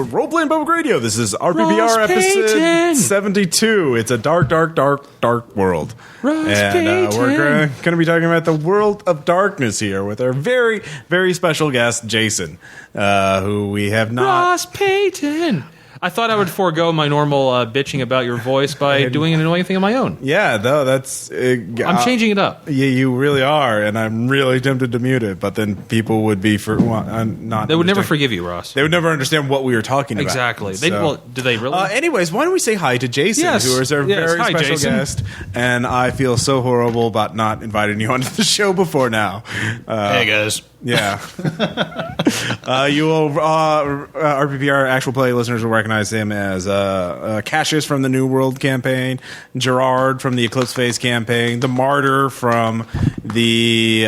Role-Playing Public Radio. This is RPPR Ross episode Payton. 72. It's a dark world. Ross And we're going to be talking about the world of darkness here with our very, very special guest, Jason, who we have not... Ross Payton. I thought I would forego my normal bitching about your voice by doing an annoying thing of my own. Yeah, no, that's... I'm changing it up. Yeah, you really are, and I'm really tempted to mute it, but then people would be not... They would never forgive you, Ross. They would never understand what we were talking about. Exactly. So, do they really? Anyways, why don't we say hi to Jason, Yes. who is our very Hi, special Jason. guest, and I feel so horrible about not inviting you onto the show before now. Hey, guys. Yeah. You will, RPPR actual play listeners will recognize him as Cassius from the New World campaign, Gerard from the Eclipse Phase campaign, the Martyr from the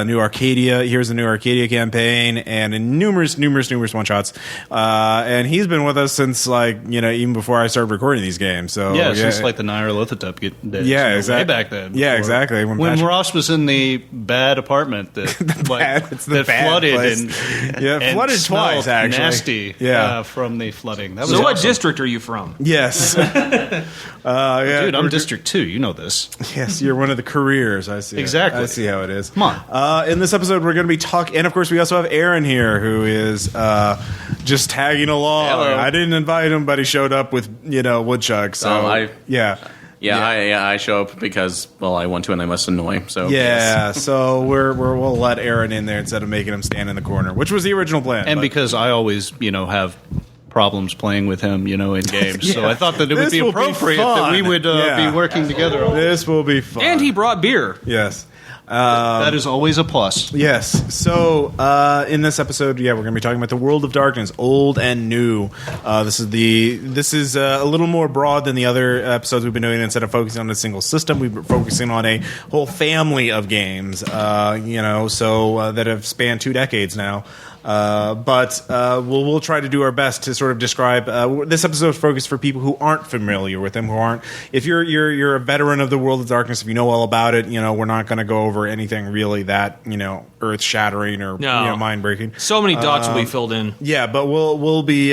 New Arcadia, Here's the New Arcadia campaign, and in numerous one-shots. And he's been with us since, even before I started recording these games. So Since the Nyarlathotep days. Yeah, exactly. Way back then. Yeah, exactly. When Ross was in the bad apartment that It's the bad flooded place. and flooded smelled twice, actually. nasty from the flooding. That was So what awesome. district are you from? Yes. Dude, I'm District 2. You know this. Yes, you're one of the careers. I see. Exactly. I see how it is. Come on. In this episode, we're going to be talking, and of course, we also have Aaron here, who is just tagging along. Hello. I didn't invite him, but he showed up with Woodchuck. So I show up because, I want to and I must annoy. So yeah. So we'll let Aaron in there instead of making him stand in the corner, which was the original plan. And because I always, have problems playing with him, in games. So I thought that it would be appropriate that we would be working together. This will be fun. And he brought beer. Yes. That is always a plus. Yes. So in this episode, we're going to be talking about the world of darkness, old and new. This is a little more broad than the other episodes we've been doing. Instead of focusing on a single system, we've been focusing on a whole family of games. That have spanned 2 decades now. But we'll try to do our best to sort of describe this episode focused for people who aren't familiar with them, if you're a veteran of the world of darkness, if you know all about it, we're not going to go over anything really that earth shattering or mind breaking. So many dots will be filled in. Yeah, but we'll be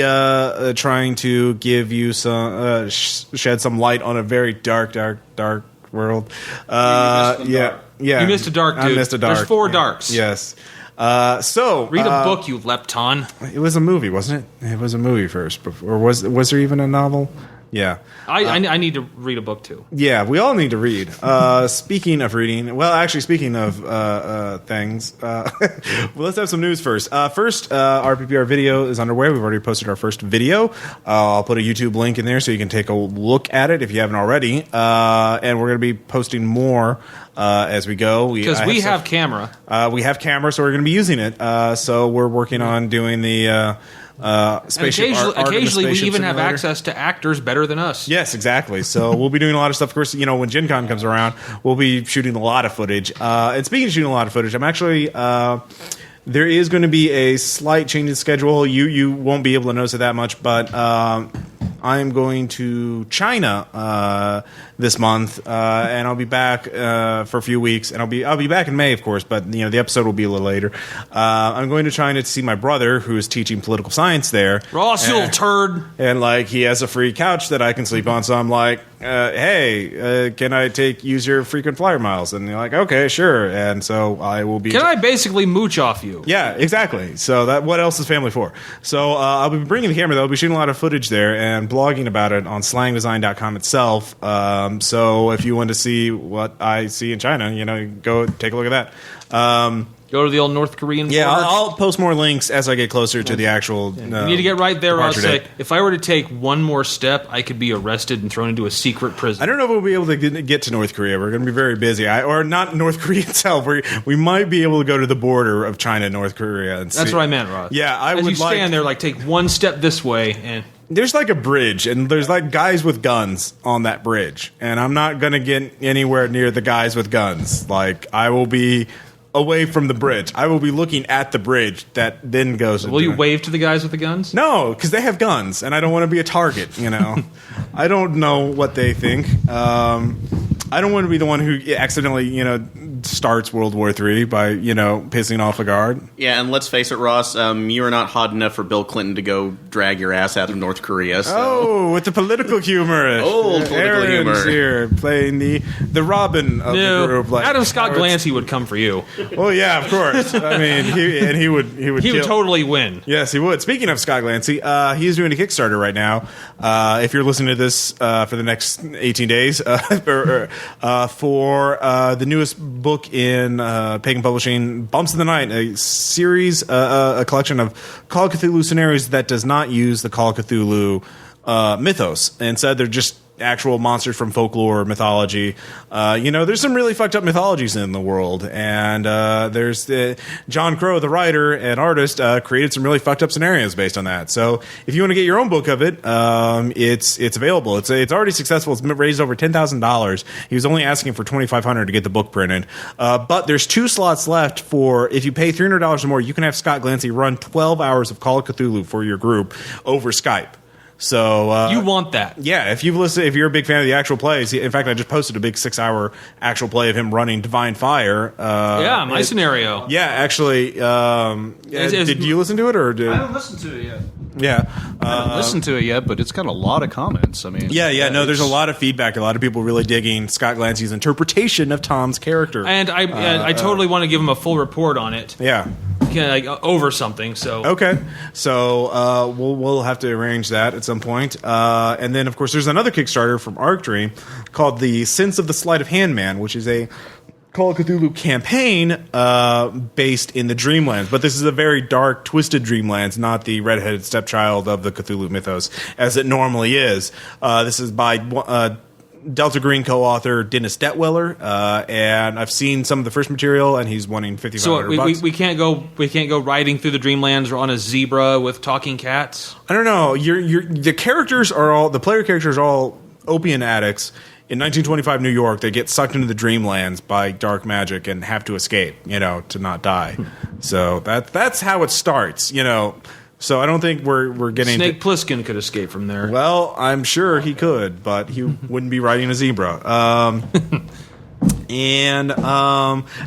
trying to give you some shed some light on a very dark world. Yeah. You missed a dark, dude. I missed a dark. There's 4 darks. Yes. Read a book, you lepton. It was a movie, wasn't it? It was a movie first, or was there even a novel? Yeah. I need to read a book too. Yeah, we all need to read. Speaking of reading, speaking of things, let's have some news first. RPPR video is underway. We've already posted our first video. I'll put a YouTube link in there so you can take a look at it if you haven't already. And we're going to be posting more as we go. Because we have camera. We have camera, so we're going to be using it. So we're working on doing the... occasionally we even have access to actors better than us. Yes, exactly. So we'll be doing a lot of stuff. Of course, when Gen Con comes around, we'll be shooting a lot of footage. And speaking of shooting a lot of footage, I'm actually... there is going to be a slight change in schedule. You won't be able to notice it that much, but I'm going to China this month, and I'll be back for a few weeks, and I'll be back in May, of course, but the episode will be a little later. I'm going to China to see my brother, who is teaching political science there. Ross, you little turd. And he has a free couch that I can sleep on, so I'm like, hey, can I use your frequent flyer miles? And they're like, okay, sure. And so I will be... Can I basically mooch off you? Yeah, exactly. So what else is family for? So I'll be bringing the camera, though. I'll be shooting a lot of footage there and blogging about it on slangdesign.com itself. So if you want to see what I see in China, go take a look at that. Go to the old North Korean border. Yeah, I'll post more links as I get closer to the actual... you need to get right there, Ross. If I were to take one more step, I could be arrested and thrown into a secret prison. I don't know if we'll be able to get to North Korea. We're going to be very busy. Or not North Korea itself. We might be able to go to the border of China and North Korea. And That's what I meant, Ross. Yeah, As you stand there, take one step this way, and... There's a bridge, and there's guys with guns on that bridge. And I'm not going to get anywhere near the guys with guns. I will be... away from the bridge. I will be looking at the bridge that then goes... Will you wave to the guys with the guns? No, because they have guns, and I don't want to be a target, I don't know what they think. I don't want to be the one who accidentally, starts World War III by pissing off a guard. Yeah, and let's face it, Ross, you are not hot enough for Bill Clinton to go drag your ass out of North Korea. So. Oh, with the political humor. Old political humor here playing the Robin of the group. Like Adam Scott Glancy would come for you. Well, yeah, of course. I mean, he would totally win. Yes, he would. Speaking of Scott Glancy, he's doing a Kickstarter right now. If you're listening to this for the next 18 days, for the newest book in Pagan Publishing, Bumps of the Night, a series, a collection of Call of Cthulhu scenarios that does not use the Call of Cthulhu mythos. Instead, they're just actual monsters from folklore, mythology. There's some really fucked up mythologies in the world, and there's John Crow, the writer and artist, created some really fucked up scenarios based on that. So if you want to get your own book of it, it's available. It's already successful. It's raised over $10,000. He was only asking for $2,500 to get the book printed, but there's 2 slots left for if you pay $300 or more, you can have Scott Glancy run 12 hours of Call of Cthulhu for your group over Skype. So you want that? Yeah. If you're a big fan of the actual plays. In fact, I just posted a big 6-hour actual play of him running Divine Fire. My scenario. Yeah, actually. Did you listen to it or did I haven't listened to it yet? Yeah, I haven't listened to it yet, but it's got a lot of comments. I mean, no, there's a lot of feedback. A lot of people really digging Scott Glancy's interpretation of Tom's character, and I totally want to give him a full report on it. Yeah. Over something. So okay, so we'll have to arrange that at some point. And then, of course, there's another Kickstarter from Arc Dream called "The Sense of the Sleight of Hand Man," which is a Call of Cthulhu campaign based in the Dreamlands, but this is a very dark, twisted Dreamlands, not the redheaded stepchild of the Cthulhu mythos as it normally is. This is by Delta Green co-author Dennis Detweiler, and I've seen some of the first material, and he's wanting $5,500. So we can't go riding through the Dreamlands or on a zebra with talking cats. I don't know. The player characters are all opium addicts in 1925 New York. They get sucked into the Dreamlands by dark magic and have to escape, to not die. So that's how it starts, So I don't think we're getting... Snake Plissken could escape from there. Well, I'm sure he could, but he wouldn't be riding a zebra.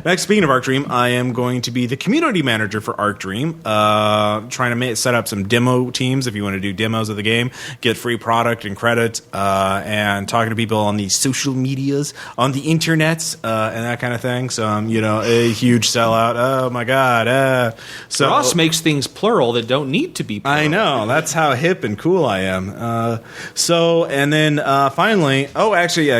Next, speaking of Arc Dream, I am going to be the community manager for Arc Dream, trying to set up some demo teams if you want to do demos of the game, get free product and credit, and talking to people on the social medias, on the internets, and that kind of thing. So I'm, a huge sellout. Oh my God. So Ross makes things plural that don't need to be plural. I know. That's how hip and cool I am. And then finally,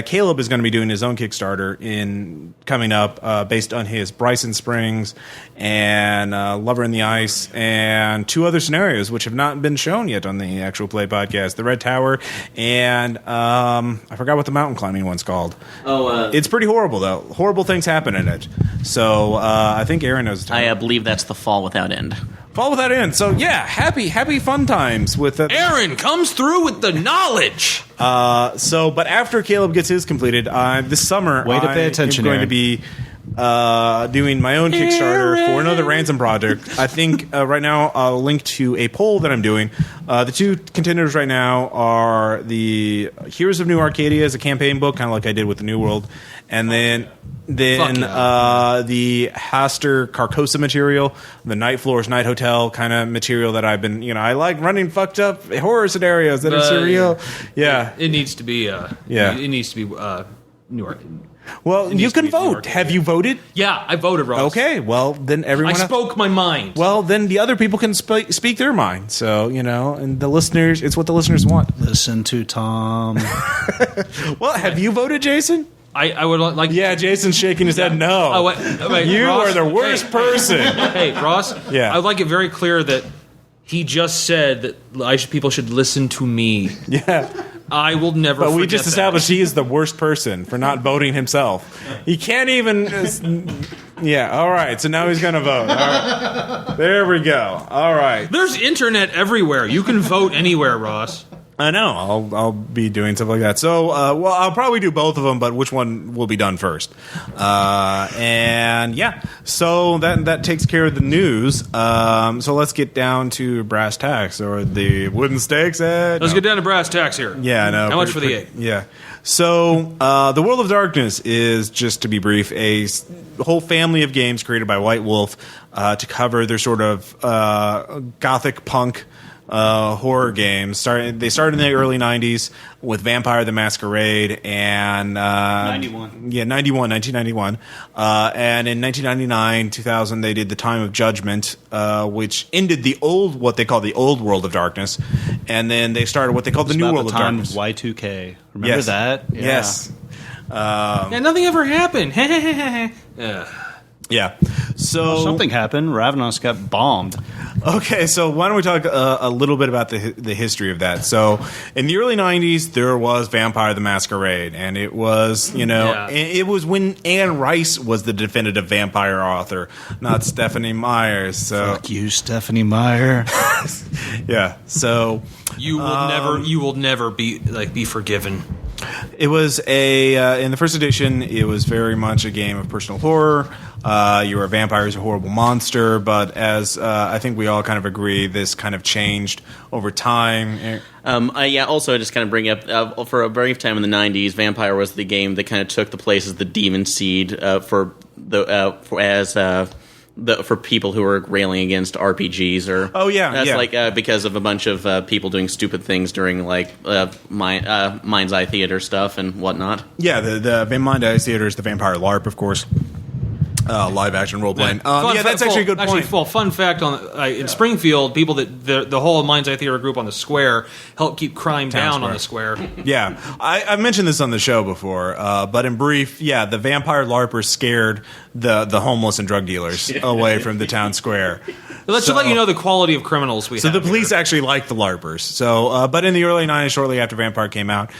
Caleb is going to be doing his own Kickstarter coming up based on his Bryson Springs and Lover in the Ice and 2 other scenarios which have not been shown yet on the Actual Play podcast, the Red Tower and I forgot what the mountain climbing one's called. It's pretty horrible though. Horrible things happen in it. So I think Aaron knows. I believe that's the Fall Without End. Fall Without End. So yeah, happy fun times with that. Aaron comes through with the knowledge. But after Caleb gets his completed, this summer, way to pay attention, I'm going to be doing my own Kickstarter for another ransom project. I think right now I'll link to a poll that I'm doing. The 2 contenders right now are the Heroes of New Arcadia as a campaign book, kind of like I did with the New World, and then the Haster Carcosa material, the Night Floors, Night Hotel kind of material that I've been, I like running fucked up horror scenarios that are surreal. Yeah. It needs to be, it needs to be New Arcadia. Well, you can vote. Have you voted? Yeah, I voted, Ross. Okay, well, then everyone... I spoke my mind. Well, then the other people can speak their mind. So, and the listeners, it's what the listeners want. Listen to Tom. Well, have you voted, Jason? I would like... Yeah, Jason's shaking his head no. Oh, wait, you Ross, are the worst person. Hey, Ross, yeah. I would like it very clear that he just said that people should listen to me. Yeah. I will never forget But we just established that. he is the worst person for not voting himself. He can't even... Yeah, all right. So now he's going to vote. All right. There we go. All right. There's internet everywhere. You can vote anywhere, Ross. I know. I'll be doing stuff like that. So, well, I'll probably do both of them, but which one will be done first? And yeah, so that takes care of the news. So let's get down to brass tacks, or the wooden stakes. Let's get down to brass tacks here. Yeah, I know. How much for the egg? Yeah. So, The World of Darkness is, just to be brief, a whole family of games created by White Wolf to cover their sort of gothic punk horror games. They started in the early 90s with Vampire the Masquerade and 1991. And in 1999, 2000, they did The Time of Judgment, which ended what they call the old World of Darkness, and then they started what they called the new World of Darkness. Y2K. Remember that? Yeah. Yes. Yeah, nothing ever happened. Yeah. So something happened. Ravenous got bombed. Okay, so why don't we talk a little bit about the history of that? So in the early 90s, there was Vampire the Masquerade, and it was, it was when Anne Rice was the definitive vampire author, not Stephanie Meyer. So fuck you, Stephanie Meyer. Yeah. So you will never be forgiven. It was in the first edition, it was very much a game of personal horror. You were a vampire as a horrible monster, but as I think we all kind of agree, this kind of changed over time. Also, I just kind of bring up, for a brief time in the 90s, Vampire was the game that kind of took the place as the Demon Seed for people who are railing against RPGs or because of a bunch of people doing stupid things during Mind's Eye Theater stuff and whatnot. Yeah, the Mind's Eye Theater is the Vampire LARP, of course. Live action role playing. That's actually a good point. Actually, fun fact in Springfield, people that the whole Mind's Eye Theater group on the square helped keep crime down on the square. Yeah, I've mentioned this on the show before, but in brief, the vampire LARPers scared the homeless and drug dealers away from the town square. Let's let you know the quality of criminals we have. So the police actually liked the LARPers. So, but in the early 90s, shortly after Vampire came out,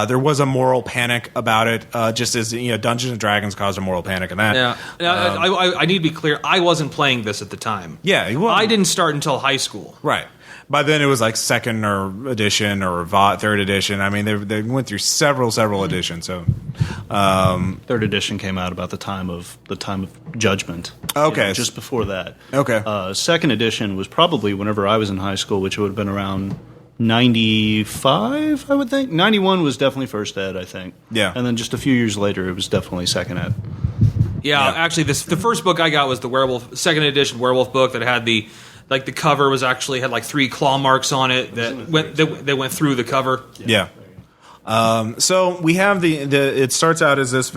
there was a moral panic about it, just as Dungeons and Dragons caused a moral panic in that. Yeah. I need to be clear. I wasn't playing this at the time. Yeah, well, I didn't start until high school. Right. By then, it was like second or edition or third edition. I mean, they went through several editions. So, third edition came out about the time of Judgment. Okay, just before that. Okay. Second edition was probably whenever I was in high school, which would have been around 95, I would think. 91 was definitely first ed, I think. Yeah. And then just a few years later, it was definitely second ed. Yeah. Actually, the first book I got was the second edition werewolf book that had the cover had like 3 claw marks on it that went through the cover. Yeah. So we have it starts out as this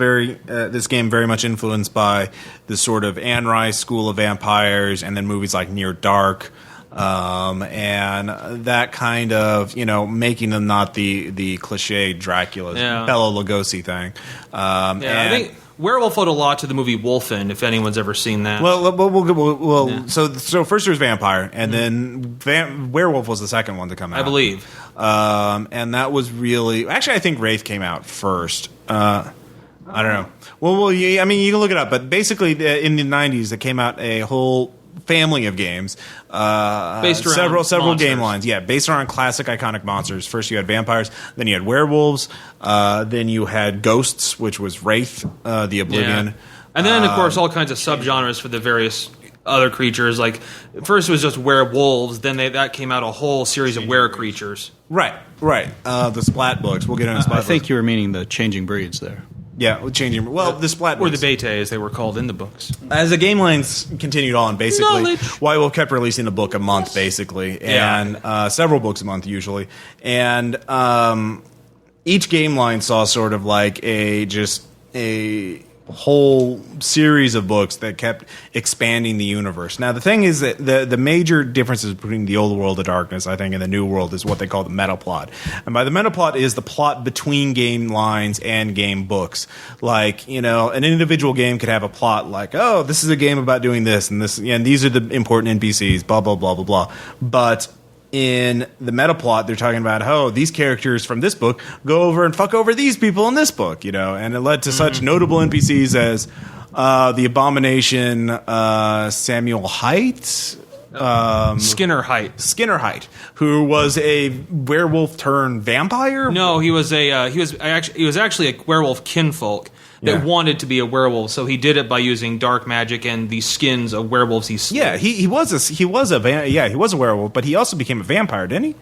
game very much influenced by the sort of Anne Rice school of vampires, and then movies like Near Dark, and that kind of making them not the cliche Dracula, Bela Lugosi thing. I think Werewolf owed a lot to the movie Wolfen, if anyone's ever seen that. So first there's Vampire, and then Werewolf was the second one to come out, I believe. And that was really... Actually, I think Wraith came out first. I don't know. Well, you can look it up, but basically in the 90s, it came out a whole family of games based around several game lines, based around classic iconic monsters. First you had vampires, then you had werewolves, then you had ghosts, which was Wraith, the Oblivion, and then of course all kinds of subgenres for the various other creatures. Like first it was just werewolves, then that came out a whole series of were-creatures. Right. The Splat books, we'll get into Splat. I think you were meaning the changing breeds there. Yeah, changing. Well, the Splat or the Beta, as they were called in the books. As the game lines continued on, basically, White Wolf kept releasing a book a month, basically, and several books a month usually, and each game line saw sort of like a whole series of books that kept expanding the universe. Now, the thing is that the major differences between the old World of Darkness, I think, and the new world is what they call the meta plot. And by the meta plot is the plot between game lines and game books. Like, an individual game could have a plot like, oh, this is a game about doing this, and these are the important NPCs, blah, blah, blah, blah, blah. But in the meta plot, they're talking about, oh, these characters from this book go over and fuck over these people in this book, and it led to such notable NPCs as the Abomination, Samuel Haight, Skinnerheight, who was a werewolf turned vampire. No, he was actually a werewolf kinfolk that wanted to be a werewolf, so he did it by using dark magic and the skins of werewolves he slew. Yeah, he was a werewolf, but he also became a vampire, didn't he?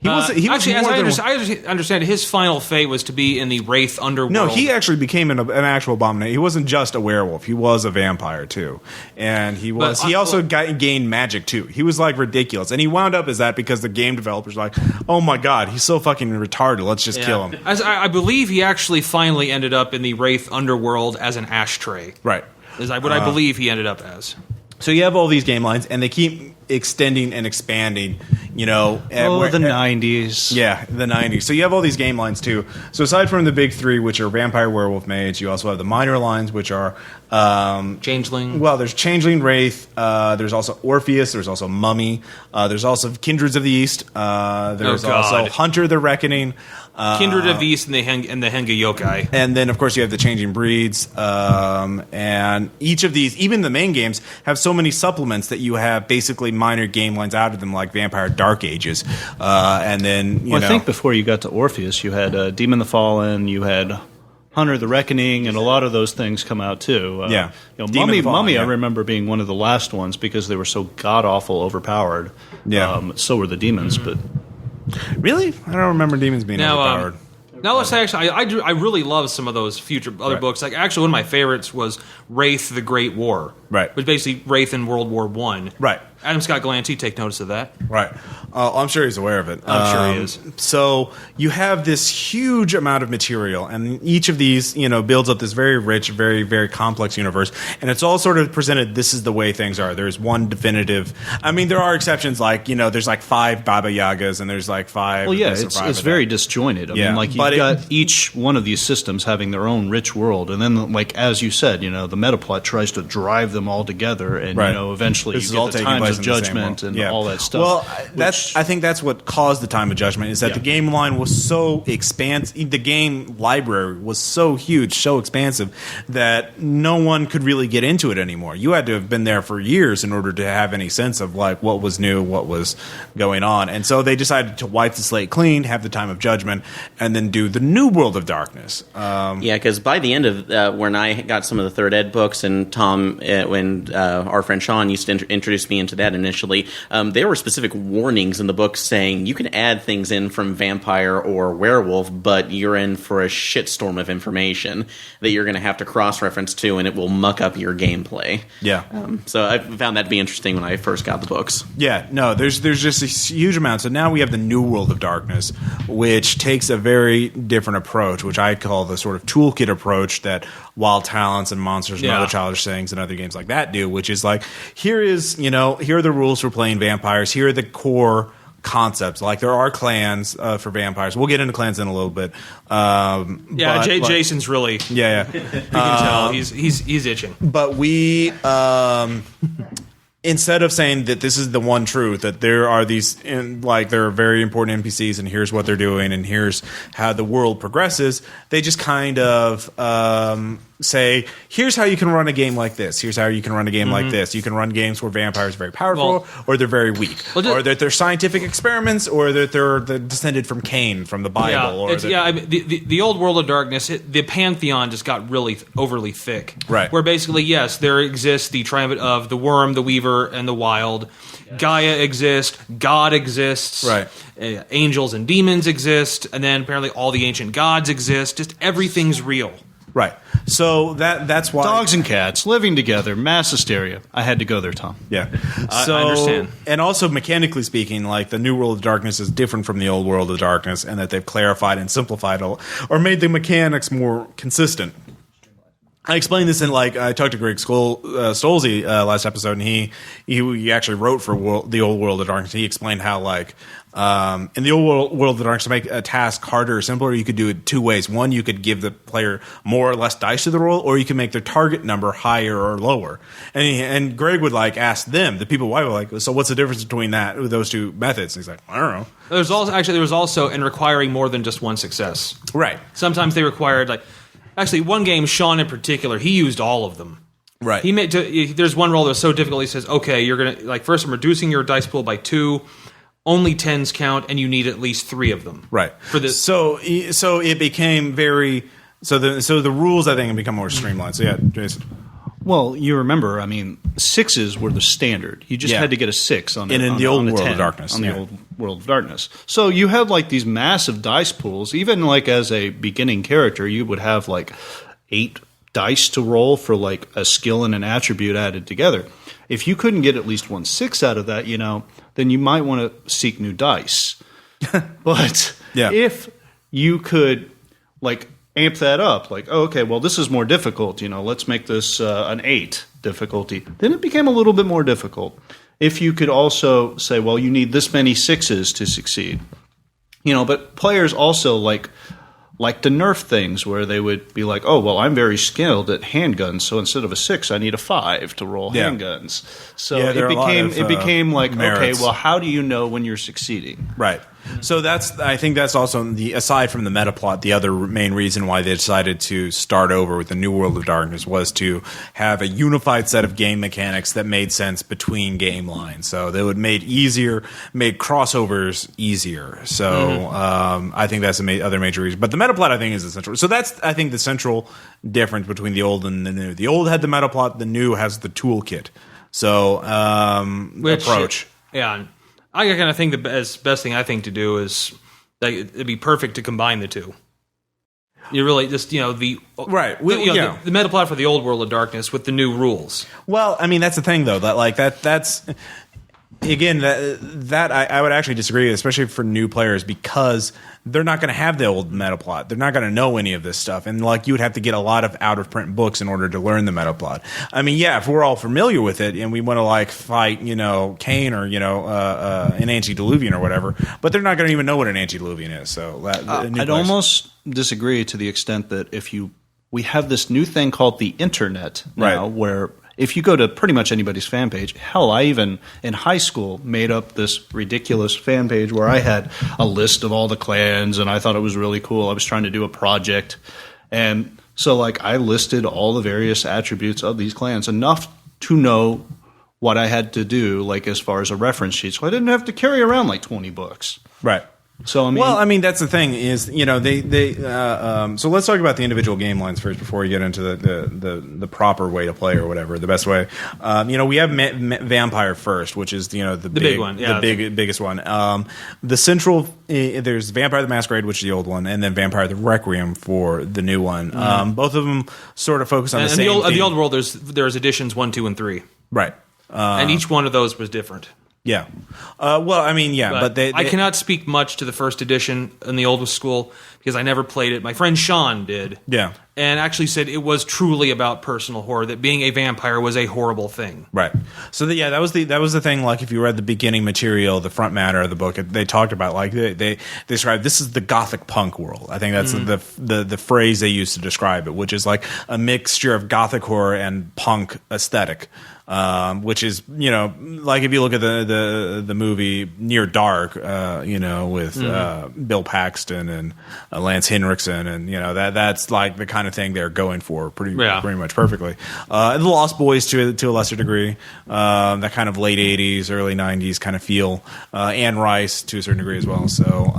He was actually, as I understand, his final fate was to be in the Wraith underworld. No, he actually became an actual abomination. He wasn't just a werewolf; he was a vampire too, and he also gained magic too. He was like ridiculous, and he wound up as that because the game developers were like, "Oh my god, he's so fucking retarded. Let's just kill him." As I believe he actually finally ended up in the Wraith underworld as an ashtray. Right. Is what I believe he ended up as. So you have all these game lines, and they keep extending and expanding, the 90s. Yeah, the 90s. So you have all these game lines, too. So aside from the big three, which are Vampire, Werewolf, Mage, you also have the minor lines, which are... Changeling. Well, there's Changeling, Wraith, there's also Orpheus, there's also Mummy, there's also Kindreds of the East, there's also Hunter the Reckoning... Kindred of the East and the Henga Yokai. And then, of course, you have the Changing Breeds. And each of these, even the main games, have so many supplements that you have basically minor game lines out of them, like Vampire Dark Ages. And then, I think before you got to Orpheus, you had Demon the Fallen, you had Hunter the Reckoning, and a lot of those things come out, too. Mummy, I remember being one of the last ones because they were so god-awful overpowered. Yeah. So were the demons, but... Really? I don't remember demons being overpowered. Now let's say, actually, I really love some of those other books. Like, actually, one of my favorites was Wraith: The Great War. Right. Which basically Wraith in World War I. Right. Adam Scott Glancy, take notice of that. Right. I'm sure he's aware of it. I'm sure he is. So you have this huge amount of material, and each of these, builds up this very rich, very, very complex universe, and it's all sort of presented, this is the way things are. There's one definitive... I mean, there are exceptions, like, there's like 5 Baba Yagas, and there's like 5... Well, yeah, it's very disjointed. I mean, like, you've got each one of these systems having their own rich world, and then, like, as you said, the metaplot tries to drive them all together, and, eventually you get the times of judgment and all that stuff. Well, I think that's what caused the time of judgment, is that the game line was so expansive, the game library was so huge, so expansive, that no one could really get into it anymore. You had to have been there for years in order to have any sense of like what was new, what was going on. And so they decided to wipe the slate clean, have the time of judgment, and then do the new World of Darkness. Because by the end of when I got some of the third ed books, and Tom, when our friend Sean used to introduce me into that initially, there were specific warnings in the book saying you can add things in from vampire or werewolf, but you're in for a shitstorm of information that you're going to have to cross-reference to, and it will muck up your gameplay. Yeah. So I found that to be interesting when I first got the books. Yeah, no, there's just a huge amount. So now we have the new World of Darkness, which takes a very different approach, which I call the sort of toolkit approach that Wild Talents and Monsters and Other Childish Things and other games like that do, which is like, here are the rules for playing vampires, here are the core concepts. Like, there are clans for vampires. We'll get into clans in a little bit. Jason's really... Yeah. You can tell. He's itching. But we... instead of saying that this is the one truth, that there are these, there are very important NPCs, and here's what they're doing, and here's how the world progresses, they just kind of say, here's how you can run a game like this. Here's how you can run a game like this. You can run games where vampires are very powerful, or they're very weak, or that they're scientific experiments, or that they're descended from Cain, from the Bible. The old World of Darkness, the pantheon just got really overly thick. Right. Where basically, yes, there exists the triumvirate of the Worm, the Weaver, and the Wild. Yes. Gaia exists. God exists. Right. Angels and demons exist. And then apparently all the ancient gods exist. Just everything's real. Right. So that's why... Dogs and cats living together, mass hysteria. I had to go there, Tom. Yeah. I understand. And also, mechanically speaking, like, the new World of Darkness is different from the old World of Darkness, and that they've clarified and simplified or made the mechanics more consistent. I explained this in, I talked to Greg Stolze last episode, and he actually wrote for the old World of Darkness. He explained how, in the old World of Darkness, to make a task harder or simpler, you could do it two ways. One, you could give the player more or less dice to the roll, or you can make their target number higher or lower. And Greg would, ask them, the people, so what's the difference between those two methods? And he's like, I don't know. There was also in requiring more than just one success. Right. Sometimes they required, actually, one game, Sean in particular, he used all of them. Right. There's one roll that was so difficult. He says, "Okay, you're gonna first. I'm reducing your dice pool by 2. Only 10s count, and you need at least 3 of them." Right. For this. So it became very. So the rules I think have become more streamlined. So yeah, Jason. Well, you remember, I mean, 6s were the standard. You just had to get a 6 on in the old World of Darkness. On the old World of Darkness. So you had like these massive dice pools. Even like as a beginning character, you would have like 8 dice to roll for like a skill and an attribute added together. If you couldn't get at least 1 6 out of that, then you might want to seek new dice. But if you could like amp that up, like, oh, okay, well, this is more difficult, let's make this an 8 difficulty. Then it became a little bit more difficult. If you could also say, well, you need this many 6s to succeed. But players also like to nerf things where they would be like, oh, well, I'm very skilled at handguns, so instead of a 6, I need a 5 to roll handguns. So it became like, merits. Okay, well, how do you know when you're succeeding? Right. So I think that's also aside from the meta plot, the other main reason why they decided to start over with the New World of Darkness was to have a unified set of game mechanics that made sense between game lines. So they made crossovers easier. So I think that's the other major reason. But the meta plot I think is essential. So that's I think the central difference between the old and the new. The old had the meta plot. The new has the toolkit. So approach. Yeah. I kind of think the best thing I think to do is it'd be perfect to combine the two. You really just the meta plot for the old World of Darkness with the new rules. Well, I mean that's the thing though that's again that I would actually disagree, especially for new players, because they're not going to have the old meta plot. They're not going to know any of this stuff, and you would have to get a lot of out of print books in order to learn the meta plot. I mean, if we're all familiar with it and we want to fight, Cain or an antediluvian or whatever, but they're not going to even know what an antediluvian is. So I'd almost disagree to the extent that we have this new thing called the internet now, where if you go to pretty much anybody's fan page, hell, I even in high school made up this ridiculous fan page where I had a list of all the clans, and I thought it was really cool. I was trying to do a project. And so I listed all the various attributes of these clans, enough to know what I had to do, as far as a reference sheet. So I didn't have to carry around 20 books. Right. So that's the thing is so let's talk about the individual game lines first before we get into the proper way to play or whatever, the best way. We have Vampire first, which is the big one, biggest one. The central there's Vampire the Masquerade, which is the old one, and then Vampire the Requiem for the new one. Both of them sort of focus on the same theme. The old world, there's editions 1, 2, and 3, right, and each one of those was different. Yeah. But I cannot speak much to the first edition in the old school because I never played it. My friend Sean did. Yeah. And actually said it was truly about personal horror, that being a vampire was a horrible thing. Right. So that was the thing, if you read the beginning material, the front matter of the book, they talked about they described this is the gothic punk world. I think that's the phrase they used to describe it, which is a mixture of gothic horror and punk aesthetic. Which is if you look at the movie Near Dark, with Bill Paxton and Lance Henriksen, and that's the kind of thing they're going for pretty much perfectly. The Lost Boys to a lesser degree, that kind of late '80s, early '90s kind of feel. Anne Rice to a certain degree as well. So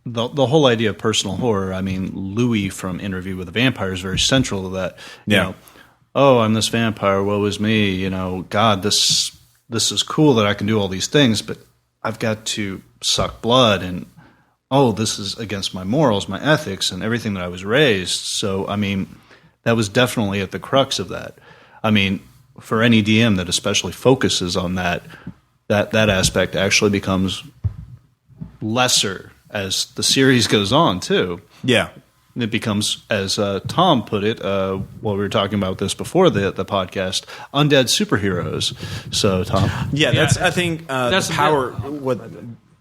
the whole idea of personal horror. I mean, Louis from Interview with a Vampire is very central to that. You know, I'm this vampire, woe is me, God, this is cool that I can do all these things, but I've got to suck blood, and this is against my morals, my ethics, and everything that I was raised. So, that was definitely at the crux of that. For any DM that especially focuses on that aspect actually becomes lesser as the series goes on, too. Yeah. It becomes, as Tom put it, we were talking about this before the podcast, undead superheroes. So, Tom, I think that's the power. What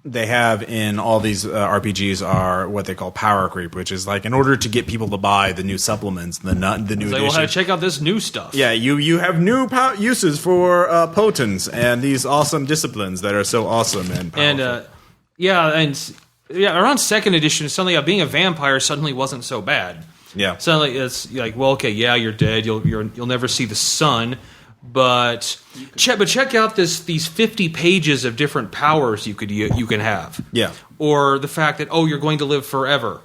they have in all these RPGs are what they call power creep, which is in order to get people to buy the new supplements, the new edition. We'll have to check out this new stuff. Yeah, you have new uses for potents and these awesome disciplines that are so awesome and powerful. And around second edition, suddenly being a vampire suddenly wasn't so bad. Yeah. So like it's like, well, okay, yeah, you're dead. You'll never see the sun. But check out these 50 pages of different powers you can have. Yeah. Or the fact that you're going to live forever,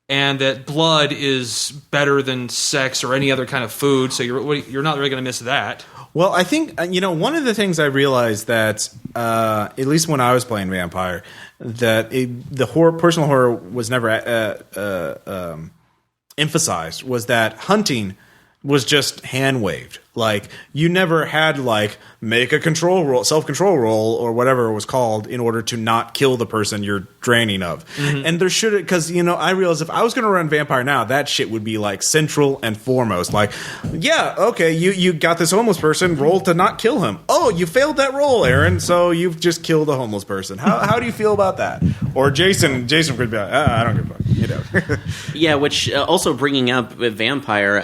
and that blood is better than sex or any other kind of food. So you're not really going to miss that. Well, I think one of the things I realized that at least when I was playing Vampire, that personal horror was never emphasized, was that hunting was just hand waved. Like, you never had make a self-control roll or whatever it was called in order to not kill the person you're draining of. Mm-hmm. And there should, because I realized if I was going to run Vampire now, that shit would be central and foremost. Yeah, okay, you got this homeless person, roll to not kill him. Oh, you failed that roll, Aaron, so you've just killed a homeless person. How do you feel about that? Or Jason could be like, I don't give a fuck. Yeah, which also bringing up with Vampire,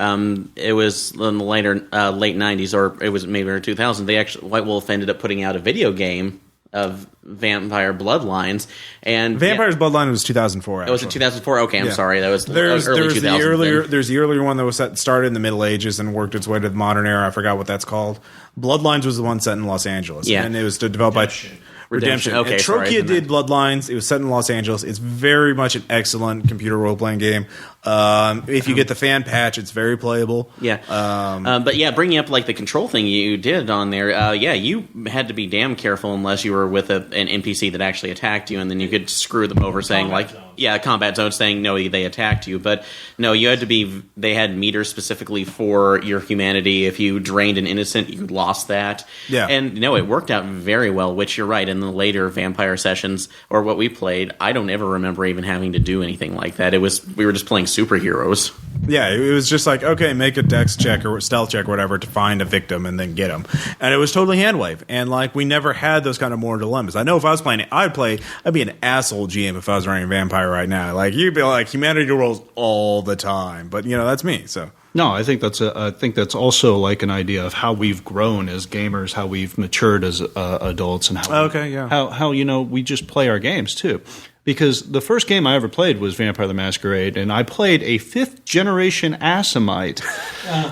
it was in the late 90s, or it was maybe in 2000, White Wolf ended up putting out a video game of Vampire Bloodlines, and Vampire's Bloodline was 2004. It was in 2004. Okay, I'm sorry, that was early 2000s. There's the earlier one that was started in the Middle Ages and worked its way to the modern era. I forgot what that's called. Bloodlines was the one set in Los Angeles, and it was developed by Redemption. Okay, and Trokia did Bloodlines. It was set in Los Angeles. It's very much an excellent computer role-playing game. If you get the fan patch, it's very playable. Yeah. But yeah, bringing up the control thing you did on there, you had to be damn careful unless you were with an NPC that actually attacked you, and then you could screw them over saying combat zone saying no, they attacked you. But no, you had to be. They had meters specifically for your humanity. If you drained an innocent, you lost that. Yeah. And no, it worked out very well. Which you're right. In the later Vampire sessions or what we played, I don't ever remember even having to do anything like that. We were just playing superheroes. Yeah, it was just okay, make a dex check or stealth check or whatever to find a victim and then get them. And it was totally handwave. And we never had those kind of moral dilemmas. I know if I was playing it, I'd be an asshole GM if I was running Vampire right now. You'd be humanity rolls all the time. But that's me. So no, I think that's also an idea of how we've grown as gamers, how we've matured as adults, and how we just play our games too. Because the first game I ever played was Vampire the Masquerade, and I played a 5th generation Assamite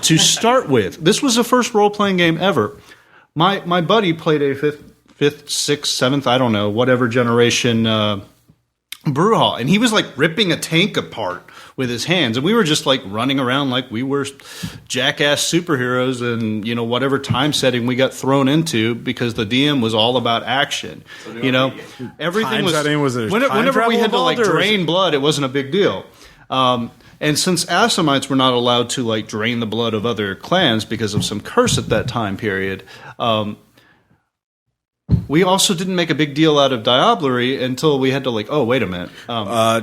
to start with. This was the first role-playing game ever. My buddy played a 5th, 6th, 7th, I don't know, whatever generation Brujah, and he was ripping a tank apart with his hands, and we were just running around like we were jackass superheroes, and whatever time setting we got thrown into, because the DM was all about action. So everything was whenever we had to drain blood, it wasn't a big deal. And since Assamites were not allowed to drain the blood of other clans because of some curse at that time period, we also didn't make a big deal out of diablerie until we had to wait a minute.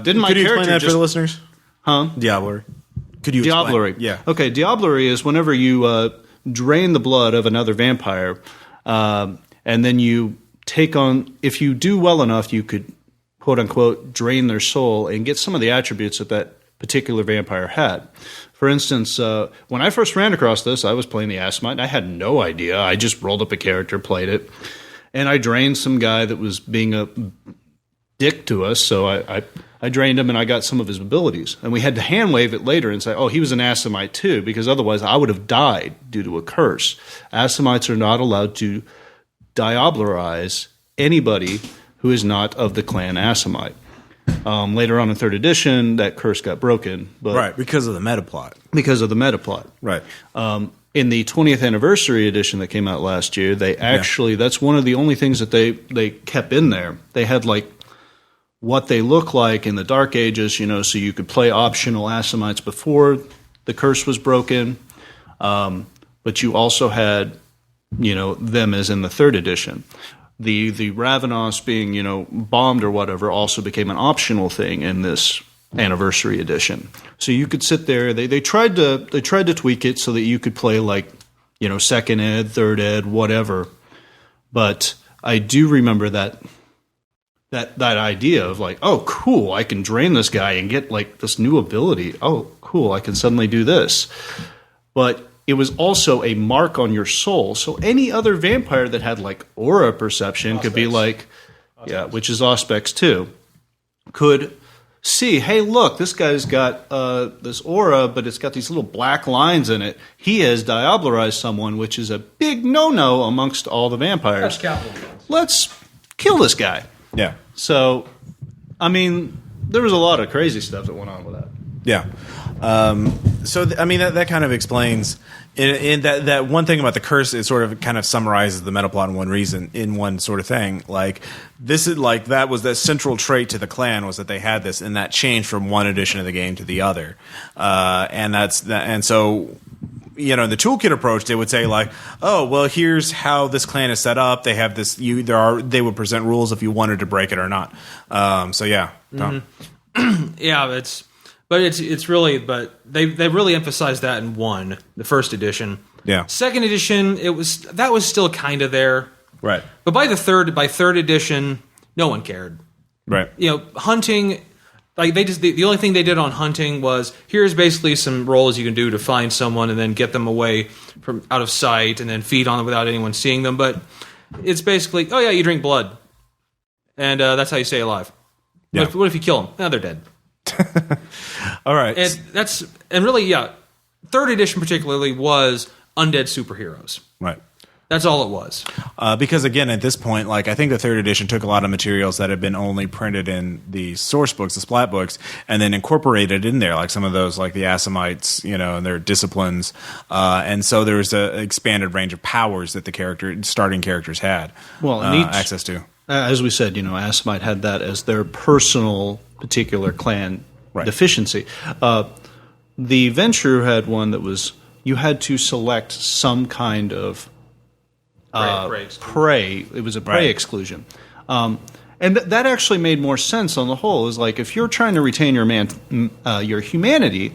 Didn't my could you character explain that for the listeners? Huh? Diablerie. Could you Diablerie. Explain? Yeah. Okay, Diablerie is whenever you drain the blood of another vampire, and then you take on, if you do well enough, you could, quote unquote, drain their soul and get some of the attributes that particular vampire had. For instance, when I first ran across this, I was playing the Assamite, and I had no idea. I just rolled up a character, played it, and I drained some guy that was being a dick to us, so I drained him and I got some of his abilities. And we had to hand wave it later and say, oh, he was an Assamite too, because otherwise I would have died due to a curse. Assamites are not allowed to diablerize anybody who is not of the clan Assamite. Later on in 3rd edition, that curse got broken. But right, because of the meta plot. Because of the meta plot. Right. In the 20th anniversary edition that came out last year, they actually, that's one of the only things that they kept in there. They had what they look like in the Dark Ages, so you could play optional Assamites before the curse was broken. But you also had, them as in the 3rd edition. The Ravenos being, bombed or whatever also became an optional thing in this anniversary edition. So you could sit there. They tried to tweak it so that you could play 2nd ed, 3rd ed, whatever. But I do remember that idea of oh, cool, I can drain this guy and get this new ability. Oh, cool, I can suddenly do this. But it was also a mark on your soul. So any other vampire that had aura perception could be which is Auspex too, could see, hey, look, this guy's got this aura, but it's got these little black lines in it. He has diablerized someone, which is a big no-no amongst all the vampires. Let's kill this guy. Yeah. So, I mean, there was a lot of crazy stuff that went on with that. Yeah. I mean, that kind of explains in that one thing about the curse. It sort of kind of summarizes the meta plot in one sort of thing. Like this is like that was the central trait to the clan was that they had this, and that changed from one edition of the game to the other. And so. You know, in the toolkit approach, they would say like, "Oh, well, here's how this clan is set up. They have this. They would present rules if you wanted to break it or not." So yeah, yeah, it's really, but they really emphasized that in the first edition. Yeah, second edition, that was still kind of there, right? But by third edition, no one cared, right? You know, hunting. Like the only thing they did on hunting was here's basically some rolls you can do to find someone and then get them away from out of sight and then feed on them without anyone seeing them. But it's basically, oh yeah, you drink blood, and that's how you stay alive. Yeah. What if you kill them? No, they're dead. All right, and really, yeah. Third edition particularly was undead superheroes. Right. That's all it was. Because again, at this point, like I think the third edition took a lot of materials that had been only printed in the source books, the splat books, and then incorporated in there, like some of those, like the Assamites, you know, and their disciplines, and so there was an expanded range of powers that the starting characters had access to. As we said, you know, Assamite had that as their personal particular clan deficiency. The Venture had one that was you had to select some kind of prey. It was a prey exclusion. And that actually made more sense on the whole. Is like if you're trying to retain your humanity,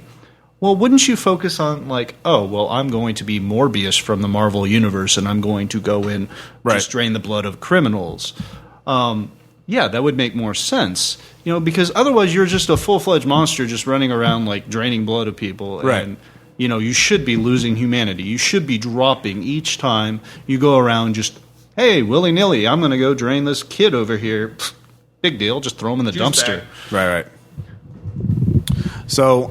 well, wouldn't you focus on like, oh, well, I'm going to be Morbius from the Marvel Universe, and I'm going to go in to drain the blood of criminals. Yeah, that would make more sense. You know, because otherwise you're just a full-fledged monster just running around like draining blood of people. And, you know, you should be losing humanity. You should be dropping each time you go around just, hey, willy-nilly, I'm going to go drain this kid over here. Pfft, big deal, just throw him in the dumpster. Right. So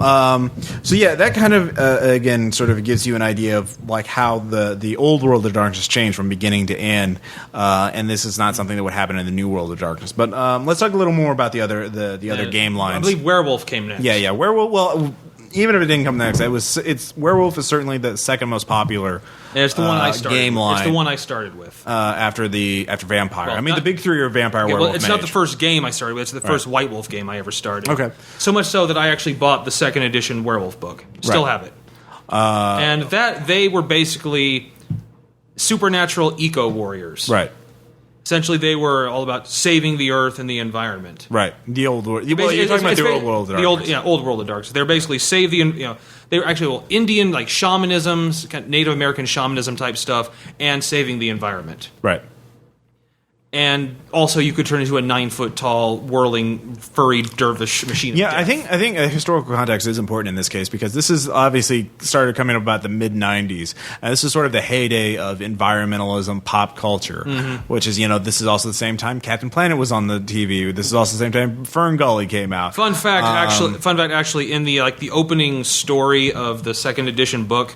yeah, that kind of again sort of gives you an idea of like how the old World of Darkness changed from beginning to end, and this is not something that would happen in the new World of Darkness. But let's talk a little more about the other game lines. I believe Werewolf came next. Yeah, Werewolf. Well, even if it didn't come next, it's Werewolf is certainly the second most popular. Yeah, it's the one I started. Game line. It's the one I started with after Vampire. Well, I mean, the big three are Vampire, Werewolf, well, it's Mage. Not the first game I started with. It's the first White Wolf game I ever started. Okay, so much so that I actually bought the second edition Werewolf book. Still have it. And that they were basically supernatural eco warriors. Right. Essentially, they were all about saving the earth and the environment. Right. The old world. Well, you're talking about the old World of Darkness. Old World of Darkness. They're basically save the, they were actually Indian, like shamanism, kind of Native American shamanism type stuff, and saving the environment. Right. And also, you could turn into a 9-foot-tall, whirling, furry dervish machine. Yeah, I think a historical context is important in this case because this is obviously started coming up about the mid '90s, and this is sort of the heyday of environmentalism, pop culture, which is this is also the same time Captain Planet was on the TV. This is also the same time Fern Gully came out. Fun fact, actually, in the the opening story of the second edition book,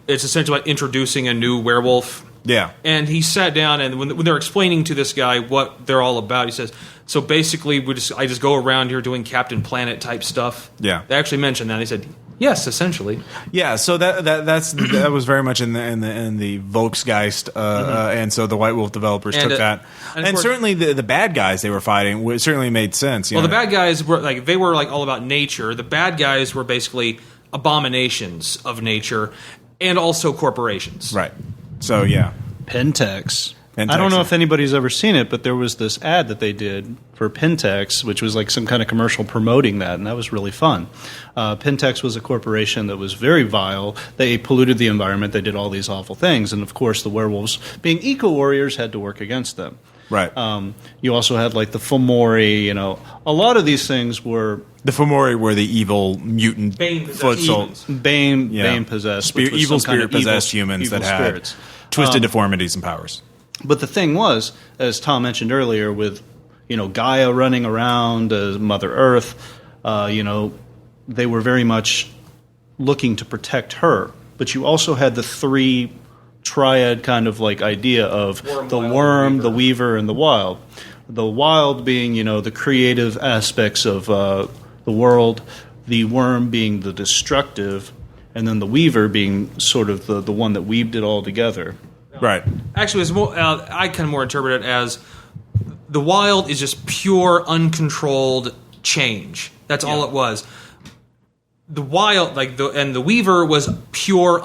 it's essentially about introducing a new werewolf. Yeah. And he sat down, and when they're explaining to this guy what they're all about, he says, so basically I just go around here doing Captain Planet type stuff. Yeah. They actually mentioned that. He said, yes, essentially. Yeah, so that was very much in the Volksgeist, and so the White Wolf developers took that. And certainly the bad guys they were fighting certainly made sense. The bad guys were all about nature. The bad guys were basically abominations of nature and also corporations. Right. So, yeah. Pentex. I don't know if anybody's ever seen it, but there was this ad that they did for Pentex, which was like some kind of commercial promoting that, and that was really fun. Pentex was a corporation that was very vile. They polluted the environment. They did all these awful things, and of course the werewolves, being eco-warriors, had to work against them. Right. You also had like the Fomori, a lot of these things were... The Fomori were the evil mutant foot soldiers. Bane possessed. Evil spirit-possessed humans that had twisted deformities and powers. But the thing was, as Tom mentioned earlier, with Gaia running around as Mother Earth, they were very much looking to protect her. But you also had the three triad kind of like idea of the worm, the weaver, and the wild. The wild being, the creative aspects of the world, the worm being the destructive, and then the weaver being sort of the one that weaved it all together. Right. Actually, it's more, I kind of more interpret it as the wild is just pure, uncontrolled change. That's all it was. The wild, and the weaver was pure,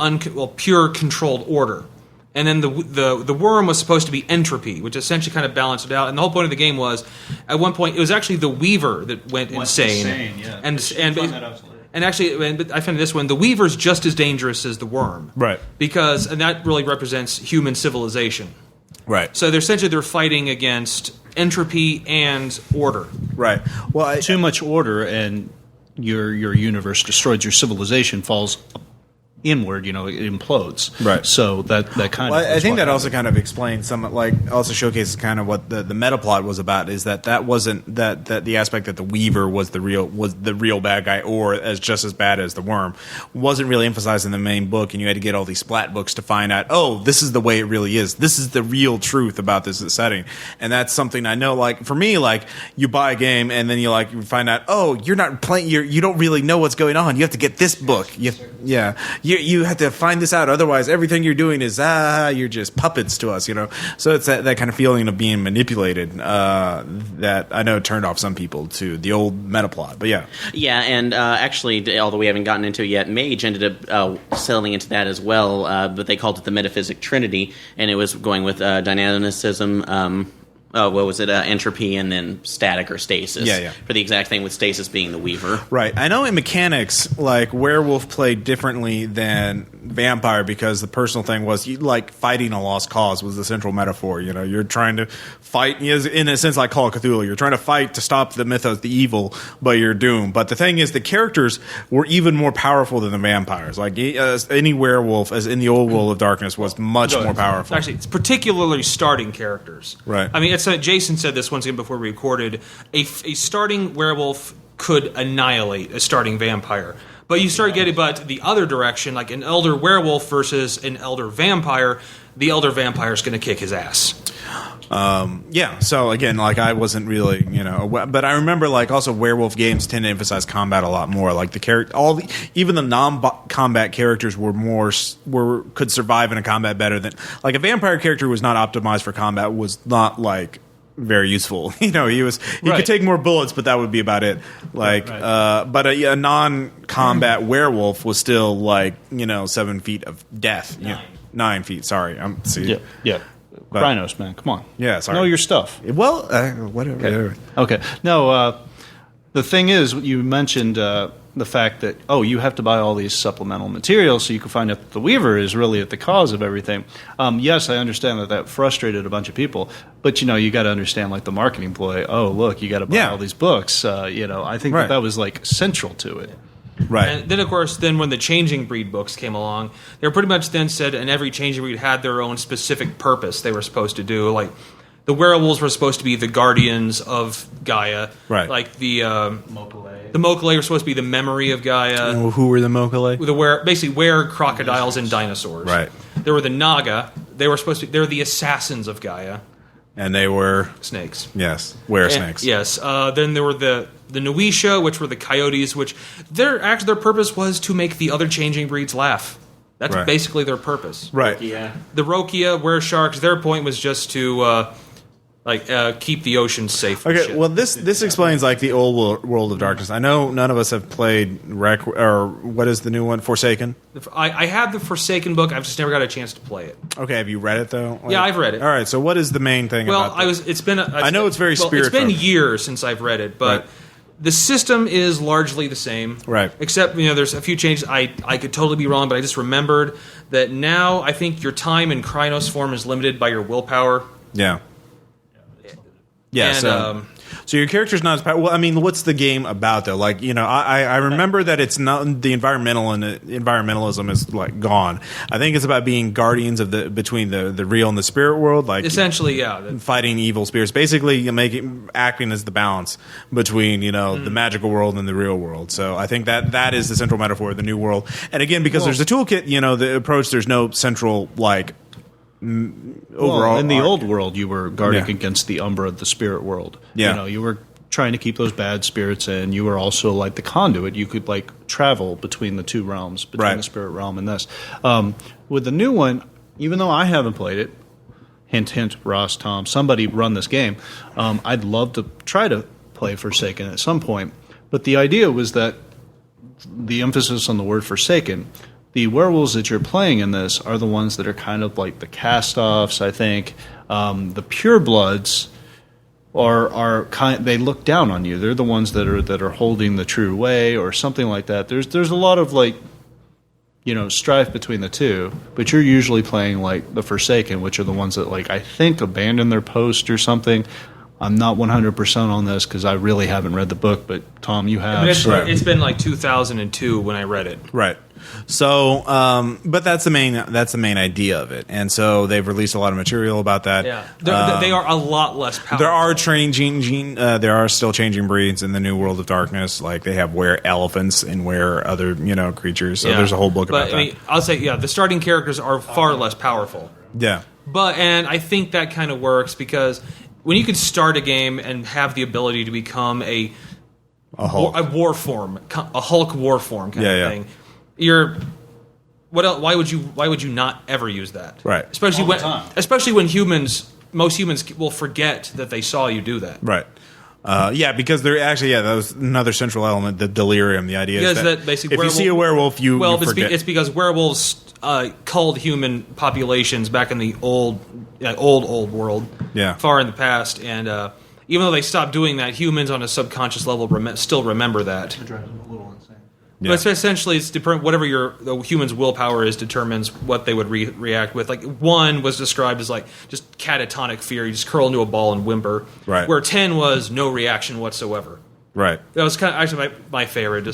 pure controlled order. And then the worm was supposed to be entropy, which essentially kind of balanced it out. And the whole point of the game was, at one point, it was actually the weaver that went insane. Yeah. And actually, I found this one, the weaver's just as dangerous as the worm. Right. And that really represents human civilization. Right. So they're fighting against entropy and order. Right. Well, too much order and your universe destroyed, your civilization falls inward, it implodes. Right. So that kind of. I think that also kind of explains some, also showcases kind of what the meta plot was about. Is that wasn't that the aspect that the weaver was the real bad guy, or just as bad as the worm, wasn't really emphasized in the main book, and you had to get all these splat books to find out. Oh, this is the way it really is. This is the real truth about this setting, and that's something I know. Like for me, you buy a game and then you find out. Oh, you're not playing. You don't really know what's going on. You have to get this book. You have to find this out. Otherwise, everything you're doing is you're just puppets to us, So it's that kind of feeling of being manipulated that I know turned off some people to the old meta plot. But yeah, and actually, although we haven't gotten into it yet, Mage ended up settling into that as well. But they called it the metaphysic trinity, and it was going with dynamicism. What was it? Entropy and then static or stasis. Yeah. For the exact thing with stasis being the weaver. Right. I know in mechanics, werewolf played differently than vampire because the personal thing was fighting a lost cause was the central metaphor. You're trying to fight, in a sense like Call of Cthulhu. You're trying to fight to stop the mythos, the evil, but you're doomed. But the thing is, the characters were even more powerful than the vampires. Any werewolf, as in the old World of Darkness, was much more powerful. Actually, it's particularly starting characters. Right. I mean, Jason said this once again before we recorded. A starting werewolf could annihilate a starting vampire. But you start getting the other direction, like an elder werewolf versus an elder vampire, the elder vampire is going to kick his ass. So again, I wasn't really, but I remember also werewolf games tend to emphasize combat a lot more. Even the non-combat characters could survive in a combat better than a vampire character who was not optimized for combat was not very useful. He could take more bullets, but that would be about it. But a non-combat werewolf was still 7 feet of death. 9 feet. Sorry, Yeah. Krynos, man, come on. Yeah, sorry. Know your stuff. Well, whatever. Okay. No, the thing is, you mentioned the fact that, you have to buy all these supplemental materials so you can find out that the Weaver is really at the cause of everything. Yes, I understand that frustrated a bunch of people, but, you got to understand, the marketing ploy. Oh, look, you got to buy all these books. I think that was, central to it. Right. And then, of course, when the Changing Breed books came along, they were pretty much then said, and every Changing Breed had their own specific purpose they were supposed to do. The werewolves were supposed to be the guardians of Gaia. Right. The Mokale were supposed to be the memory of Gaia. Who were the Mokale? Basically were crocodiles and dinosaurs. Right. There were the Naga. They were they're the assassins of Gaia. And they were snakes. Yes, snakes. Yes. Then there were the Nuisha, which were the coyotes, which their purpose was to make the other changing breeds laugh. That's basically their purpose. Right. Yeah. The Rokia, were-sharks, their point was just to keep the oceans safe. Okay, well, this explains the old World of Darkness. I know none of us have played or what is the new one, Forsaken? I have the Forsaken book. I've just never got a chance to play it. Okay, have you read it though? Yeah, I've read it. All right, so what is the main thing? Well, about that? I know it's very spiritual. It's been years since I've read it, but. Right. The system is largely the same. Right. Except, there's a few changes. I could totally be wrong, but I just remembered that now I think your time in Krynos form is limited by your willpower. Yeah. Yeah. So your character's not as powerful. Well, I mean, what's the game about though? Like, I remember that it's not the environmentalism is like gone. I think it's about being guardians of between the real and the spirit world. Like essentially, yeah, fighting evil spirits. Basically, acting as the balance between the magical world and the real world. So I think that is the central metaphor of the new world. And again, because there's a toolkit, the approach. There's no central overall. In the old world, you were guarding against the Umbra of the spirit world. Yeah. You were trying to keep those bad spirits in. You were also like the conduit. You could travel between the two realms, between the spirit realm and this. With the new one, even though I haven't played it, hint, hint, Ross, Tom, somebody run this game. I'd love to try to play Forsaken at some point. But the idea was that the emphasis on the word Forsaken, the werewolves that you're playing in this are the ones that are kind of like the cast-offs, I think. The purebloods they look down on you. They're the ones that are holding the true way or something like that. There's a lot of strife between the two, but you're usually playing the Forsaken, which are the ones that I think abandon their post or something. I'm not 100% on this because I really haven't read the book, but Tom, you have. It's been 2002 when I read it. Right. So, but that's the main idea of it, and so they've released a lot of material about that. Yeah, they are a lot less powerful. There are still changing breeds in the New World of Darkness. Like they have were-elephants and other creatures. So there's a whole book about that. I mean, I'll say the starting characters are far less powerful. Yeah, and I think that kind of works because when you can start a game and have the ability to become a war form, a Hulk war form kind of thing. Why would you not ever use that? Right. Especially when most humans will forget that they saw you do that. Right. Because they're actually that was another central element, the delirium. The idea is that basically if you see a werewolf, you forget. It's because werewolves culled human populations back in the old world, far in the past, and even though they stopped doing that, humans on a subconscious level still remember that. It drives them a little insane. Yeah. But essentially, it's whatever the human's willpower is determines what they would react with. One was described as just catatonic fear. You just curl into a ball and whimper. Right. Where 10 was no reaction whatsoever. Right. That was kind of actually my favorite.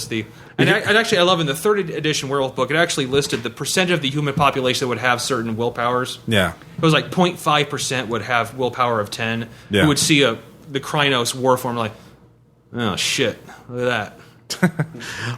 And actually, I love in the 3rd edition werewolf book, it actually listed the percentage of the human population that would have certain willpowers. Yeah. It was 0.5% would have willpower of 10. Yeah. Who would see the Krynos war form oh shit, look at that.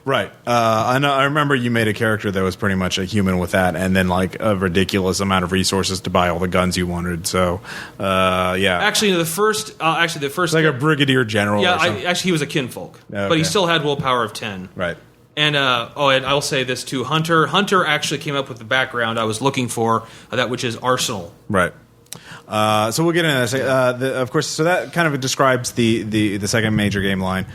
Right. I remember you made a character that was pretty much a human with that, and then a ridiculous amount of resources to buy all the guns you wanted. So, Actually, the first like a brigadier general. Yeah, actually, he was a kinfolk, but he still had willpower of 10. Right. And and I'll say this too, Hunter. Hunter actually came up with the background I was looking for, that which is Arsenal. Right. So we'll get into this. Of course, so that kind of describes the second major game line.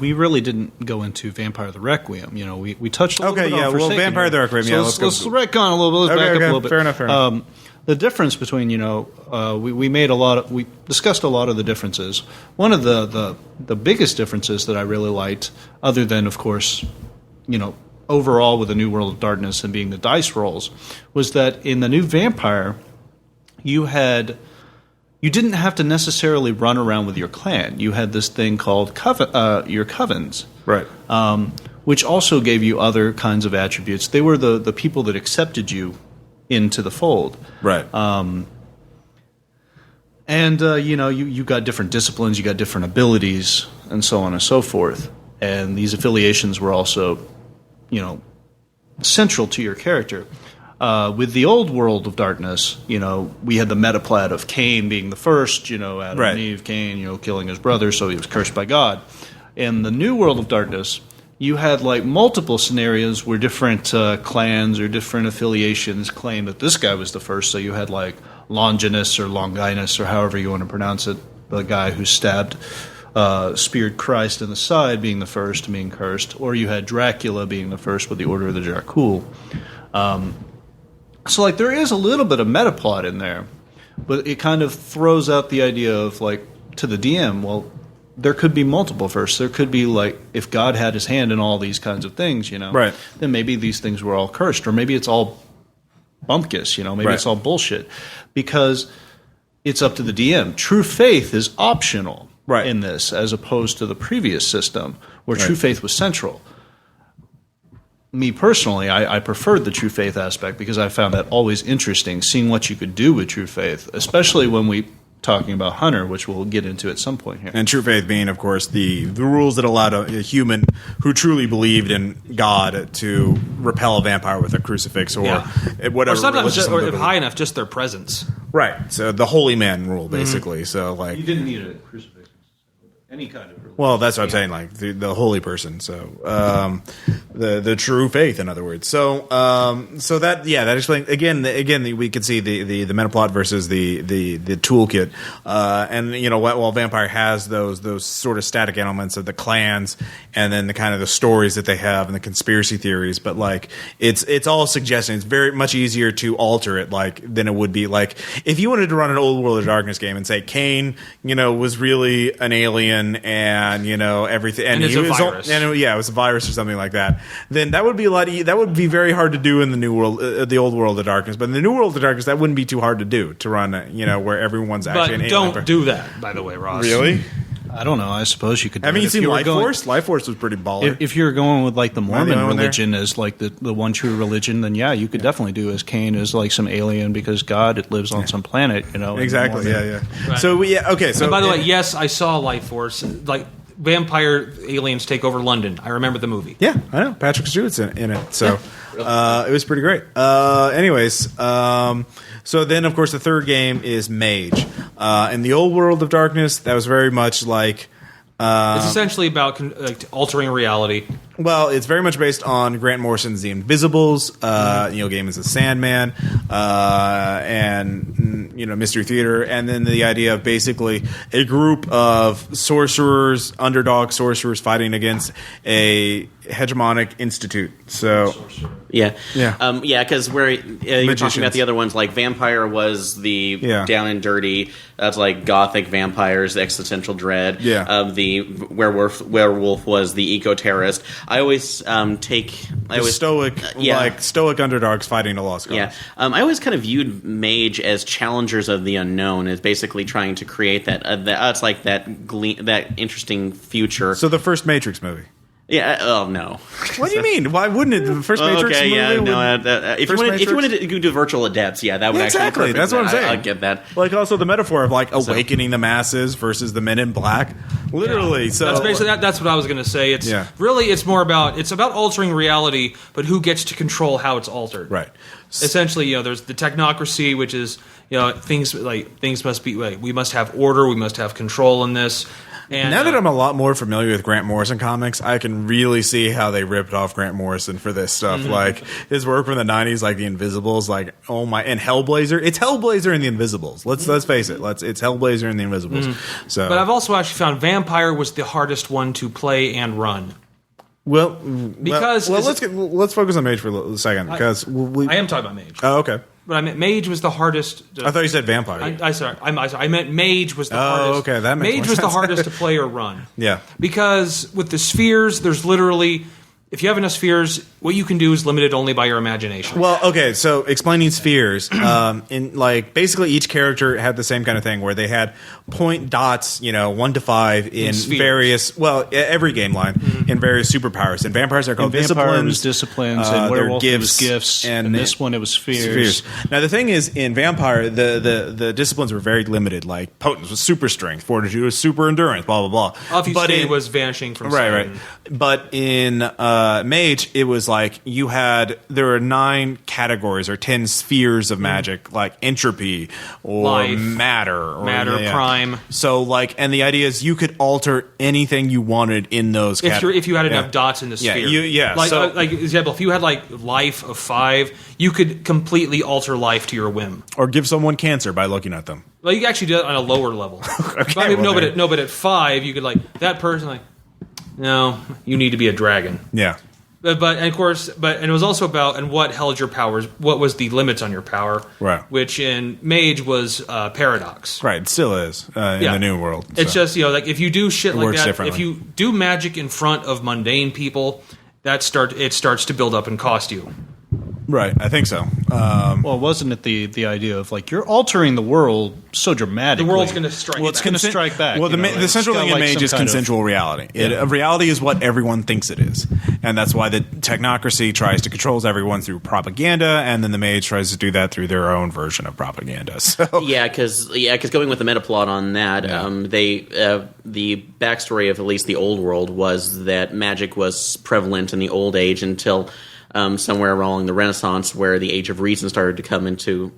We really didn't go into Vampire the Requiem. We touched a little bit on Forsaken. Vampire the Requiem. So let's retcon a little bit. Let's back up a little bit. Fair enough. The difference between we discussed a lot of the differences. One of the biggest differences that I really liked, other than of course, overall with the New World of Darkness and being the dice rolls, was that in the new Vampire, you didn't have to necessarily run around with your clan. You had this thing called your covens, right? Which also gave you other kinds of attributes. They were the people that accepted you into the fold, right? You got different disciplines, you got different abilities, and so on and so forth. And these affiliations were also, central to your character. With the old World of Darkness, we had the metaplat of Cain being the first, Adam and Eve, Cain, killing his brother, so he was cursed by God. In the new World of Darkness, you had multiple scenarios where different clans or different affiliations claimed that this guy was the first. So you had Longinus or Longinus or however you want to pronounce it, the guy who speared Christ in the side being the first, being cursed, or you had Dracula being the first with the Order of the Dracul. So there is a little bit of metaplot in there, but it kind of throws out the idea of to the DM, well, there could be multiple firsts. There could be if God had his hand in all these kinds of things, right. Then maybe these things were all cursed, or maybe it's all bumpkiss, maybe it's all bullshit, because it's up to the DM. True faith is optional. in this, as opposed to the previous system where True Faith was central. Me personally, I preferred the True Faith aspect because I found that always interesting, seeing what you could do with True Faith, especially when we talking about Hunter, which we'll get into at some point here. And True Faith being, of course, the rules that allowed a human who truly believed in God to repel a vampire with a crucifix or whatever. Or sometimes, or if high enough, just their presence. Right. So the holy man rule, basically. So like you didn't need a crucifix. Any kind of religion. Well, that's what I'm saying, like the holy person. So the true faith, in other words. So that explains again we can see the meta plot versus the toolkit, and while Vampire has those sort of static elements of the clans and then the kind of the stories that they have and the conspiracy theories, but like it's all suggesting. It's very much easier to alter it than it would be like if you wanted to run an old World of Darkness game and say Cain was really an alien and everything, and he was a virus. It was a virus or something like that. Then that would be that would be very hard to do in the new world, the old World of Darkness. But in the new World of Darkness, that wouldn't be too hard to do to run. Where everyone's actually an alien. But don't do that, by the way, Ross. Really? I don't know. I suppose you could. Haven't you seen Life Force? Life Force was pretty baller. If you're going with like the Mormon religion as like the one true religion, then you could definitely do as Cain as like some alien because God lives on some planet. Exactly. Yeah. Right. So okay. So and by the way, yes, I saw Life Force. Like vampire aliens take over London. I remember the movie. Yeah, I know. Patrick Stewart's in it, so it was pretty great. Anyways. So then, of course, the third game is Mage. In the old World of Darkness, that was very much like... it's essentially about altering reality. Well, it's very much based on Grant Morrison's The Invisibles. Neil Gaiman's The Sandman, and Mystery Theater, and then the idea of basically a group of sorcerers, underdog sorcerers, fighting against a hegemonic institute. So, because where you're talking about the other ones, like Vampire was the down and dirty. That's like gothic vampires, existential dread. Yeah. The werewolf was the eco-terrorist. I always stoic, stoic underdogs fighting a lost cause. Yeah, I always kind of viewed Mage as challengers of the unknown, as basically trying to create it's like that interesting future. So the first Matrix movie. Yeah. Oh no. What do you mean? Why wouldn't it? The first Matrix movie. If you wanted to do virtual adepts, that would exactly. That's what I'm saying. I get that. Like also the metaphor of like awakening the masses versus the Men in Black. Literally. Yeah. So that's basically that's what I was going to say. It's about altering reality, but who gets to control how it's altered? Right. Essentially, there's the technocracy, which is things must be we must have order, we must have control in this. And now that I'm a lot more familiar with Grant Morrison comics, I can really see how they ripped off Grant Morrison for this stuff. Mm-hmm. Like his work from the '90s, like The Invisibles, and Hellblazer. It's Hellblazer and The Invisibles. Let's face it. It's Hellblazer and The Invisibles. Mm-hmm. So, but I've also actually found Vampire was the hardest one to play and run. Well, let's focus on Mage for a second because I am talking about Mage. Oh, okay. But I meant Mage was the hardest. I thought you said Vampire. I meant Mage was the hardest. Oh, okay, that makes Mage more was sense. the hardest to play or run. Yeah, because with the spheres, there's literally. If you have enough spheres, what you can do is limited only by your imagination. Well, okay, so explaining spheres, basically each character had the same kind of thing where they had point dots, 1 to 5 in various, every game line in various superpowers. And vampires are called disciplines, and werewolf was gifts, and this one it was spheres. Now the thing is, in Vampire, the disciplines were very limited. Like potence was super strength, fortitude was super endurance, blah blah blah. Obfuscate was vanishing from right. But in Mage, it was like there were 9 categories or 10 spheres of magic, like entropy or life, matter, prime. So and the idea is you could alter anything you wanted in those categories. If you had enough dots in the sphere. Example, if you had life of 5, you could completely alter life to your whim. Or give someone cancer by looking at them. Well, you can actually do that on a lower level. But at 5, you could that person no, you need to be a dragon. Yeah. But of course, it was also about what held your powers. What was the limits on your power? Right. Which in Mage was paradox. Right. It still is in the new world. So. It's just if you do shit like that, differently. if you do magic in front of mundane people, it starts to build up and cost you. Right, I think so. Well, wasn't it the idea of like you're altering the world so dramatically? The world's going to strike. Well, it's going to strike back. Well, the central thing in Mage is consensual reality. Reality is what everyone thinks it is, and that's why the technocracy tries to control everyone through propaganda, and then the Mage tries to do that through their own version of propaganda. So because going with the meta plot on that, the backstory of at least the old world was that magic was prevalent in the old age until somewhere along the Renaissance, where the Age of Reason started to come into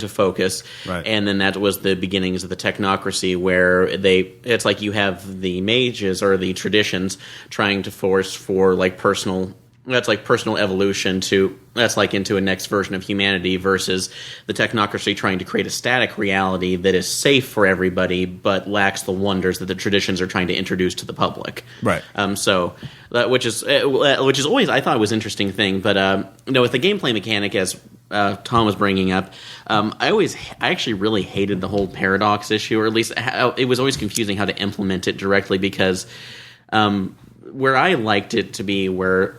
focus, right. And then that was the beginnings of the technocracy, where it's like you have the mages or the traditions trying to force for like personal evolution into a next version of humanity, versus the technocracy trying to create a static reality that is safe for everybody but lacks the wonders that the traditions are trying to introduce to the public. Right. So which is always, I thought, was an interesting thing. But with the gameplay mechanic, as Tom was bringing up, I actually really hated the whole paradox issue, or at least it was always confusing how to implement it directly, because where I liked it to be, where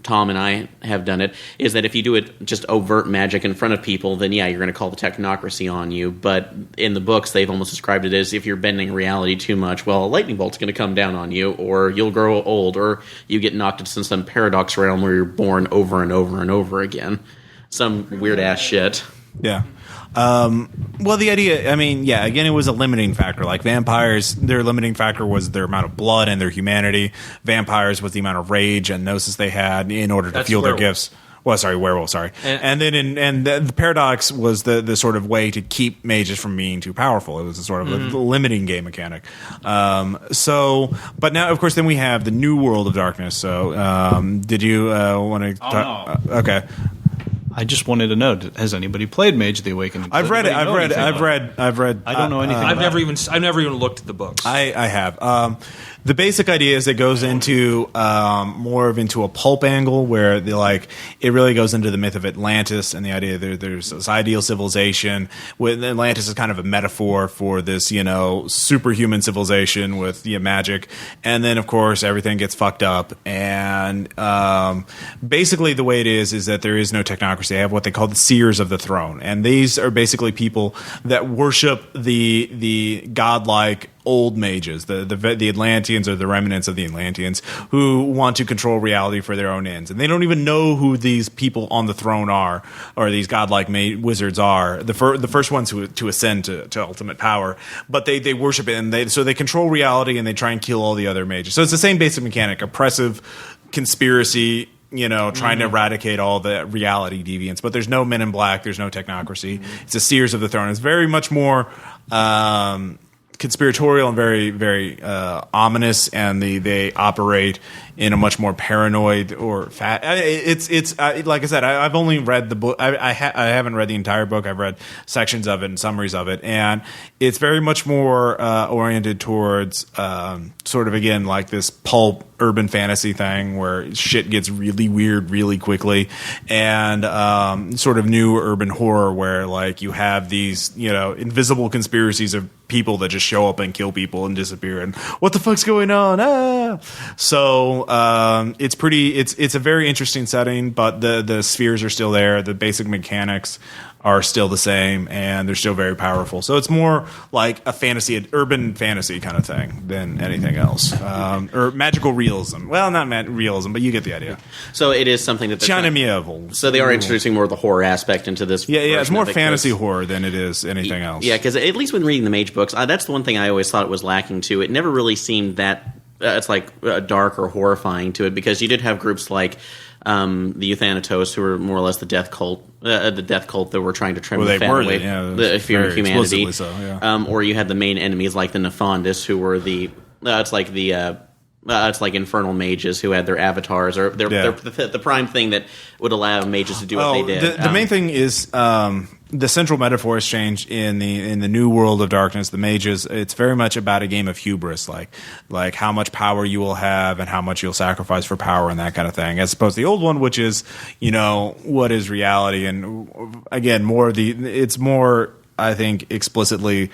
Tom and I have done it, is that if you do it just overt magic in front of people, then you're going to call the technocracy on you. But in the books, they've almost described it as if you're bending reality too much, well, a lightning bolt's going to come down on you, or you'll grow old, or you get knocked into some paradox realm where you're born over and over and over again. Some weird-ass shit. Yeah. Well, the idea, again, it was a limiting factor. Like vampires, their limiting factor was their amount of blood and their humanity. Vampires was the amount of rage and gnosis they had in order to fuel their gifts. Well, sorry, werewolf, sorry. And then the paradox was the sort of way to keep mages from being too powerful. It was a sort of a limiting game mechanic. But now, of course, then we have the new world of darkness. So, did you want to talk? No. Okay. I just wanted to know: has anybody played Mage of the Awakening? I've read it. I've read. I don't know anything. I've never even looked at the books. I have. The basic idea is it goes into into a pulp angle where it really goes into the myth of Atlantis and the idea that there's this ideal civilization. With Atlantis is kind of a metaphor for this superhuman civilization with magic, and then of course everything gets fucked up. And basically the way it is that there is no technocracy. They have what they call the seers of the throne, and these are basically people that worship the godlike old mages, the Atlanteans, or the remnants of the Atlanteans, who want to control reality for their own ends. And they don't even know who these people on the throne are, or these godlike wizards are, the first ones to ascend to ultimate power. But they worship it, and they control reality, and they try and kill all the other mages. So it's the same basic mechanic: oppressive conspiracy, trying to eradicate all the reality deviants. But there's no Men in Black, there's no technocracy. It's the seers of the throne. It's very much more conspiratorial and very, very ominous, and they operate in a much more paranoid or it's like I said, I've only read the book. I haven't read the entire book. I've read sections of it and summaries of it, and it's very much more oriented towards sort of, again, like this pulp urban fantasy thing where shit gets really weird really quickly, and sort of new urban horror where you have these invisible conspiracies of people that just show up and kill people and disappear, and what the fuck's going on? So it's a very interesting setting, but the spheres are still there. The basic mechanics are still the same, and they're still very powerful. So it's more like a urban fantasy kind of thing than anything else, or magical realism. Well, not realism, but you get the idea. So it is something that So they are introducing more of the horror aspect into this. Yeah, it's more fantasy horror than it is anything else. Yeah, because at least when reading the Mage books, that's the one thing I always thought it was lacking to. It never really seemed that it's dark or horrifying to it, because you did have groups like the Euthanatos, who were more or less the death cult that were trying to trim the fat away, the fear of humanity. So, yeah. Or you had the main enemies like the Nefandis, who were it's like infernal mages who had their avatars, or the prime thing that would allow mages to do what they did. The main thing is the central metaphor has changed in the new world of darkness. The mages, it's very much about a game of hubris, like how much power you will have and how much you'll sacrifice for power and that kind of thing, as opposed to the old one, which is what is reality, and again it's more, I think, explicitly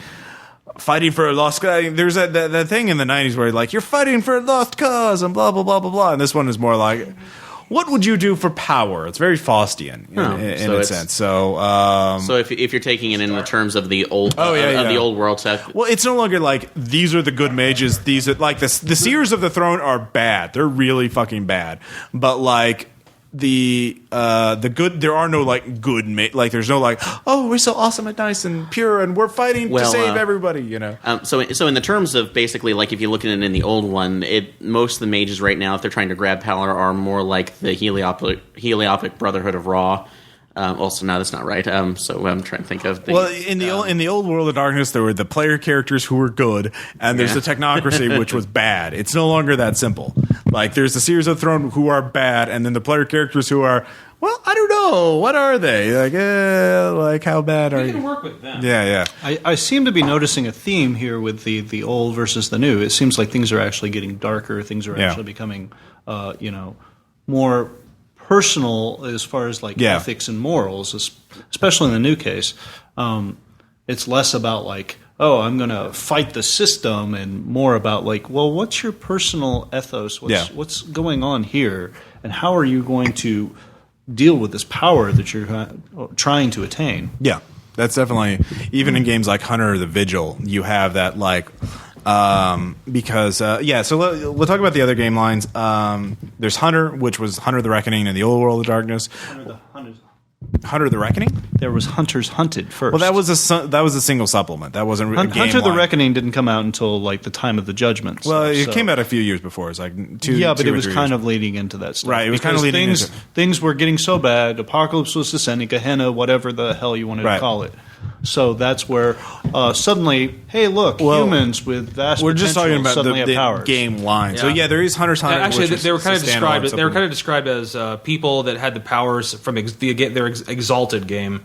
fighting for a lost cause. There's that thing in the 90s where you're fighting for a lost cause and blah blah blah blah blah, and this one is more like, what would you do for power? It's very Faustian in a sense. So if you're taking it in the terms of the old the old world stuff, well, it's no longer like these are the good mages. These are like the Seers of the Throne are bad. They're really fucking bad. But like the good, there are no like good like there's no like, oh, we're so awesome and nice and pure and we're fighting to save everybody, you know. So in the terms of basically like if you look at it in the old one, most of the mages right now, if they're trying to grab power, are more like the Heliopic Brotherhood of Ra. Also, no, that's not right. So I'm trying to think of. In the old World of Darkness, there were the player characters who were good, and there's the technocracy which was bad. It's no longer that simple. Like there's the Seers of the Throne who are bad, and then the player characters who are, well, I don't know, what are they? Like how bad are you? You can work with them. Yeah. I seem to be noticing a theme here with the old versus the new. It seems like things are actually getting darker. Things are actually becoming, more personal as far as like ethics and morals, especially in the new case. It's less about like, oh, I'm going to fight the system, and more about like, well, what's your personal ethos? What's going on here, and how are you going to deal with this power that you're trying to attain? Yeah, that's definitely, even in games like Hunter the Vigil, you have that like. So we'll talk about the other game lines. There's Hunter, which was Hunter the Reckoning in the old World of Darkness. Hunter the Reckoning? There was Hunters Hunted first. Well, that was a single supplement. That wasn't a game Hunter the line. Reckoning didn't come out until like the time of the Judgment. Well, it came out a few years before. It's like two. Yeah, but it was kind of leading into that stuff. Right, it was kind of leading into things were getting so bad. Apocalypse was descending. Gehenna, whatever the hell you wanted to call it. So that's where suddenly, hey, look, humans with vast we're just talking about the powers. Game line. Yeah. So yeah, there is Hunter's Hunter. Actually, they were kind of described. They were kind of described as people that had the powers from their exalted game.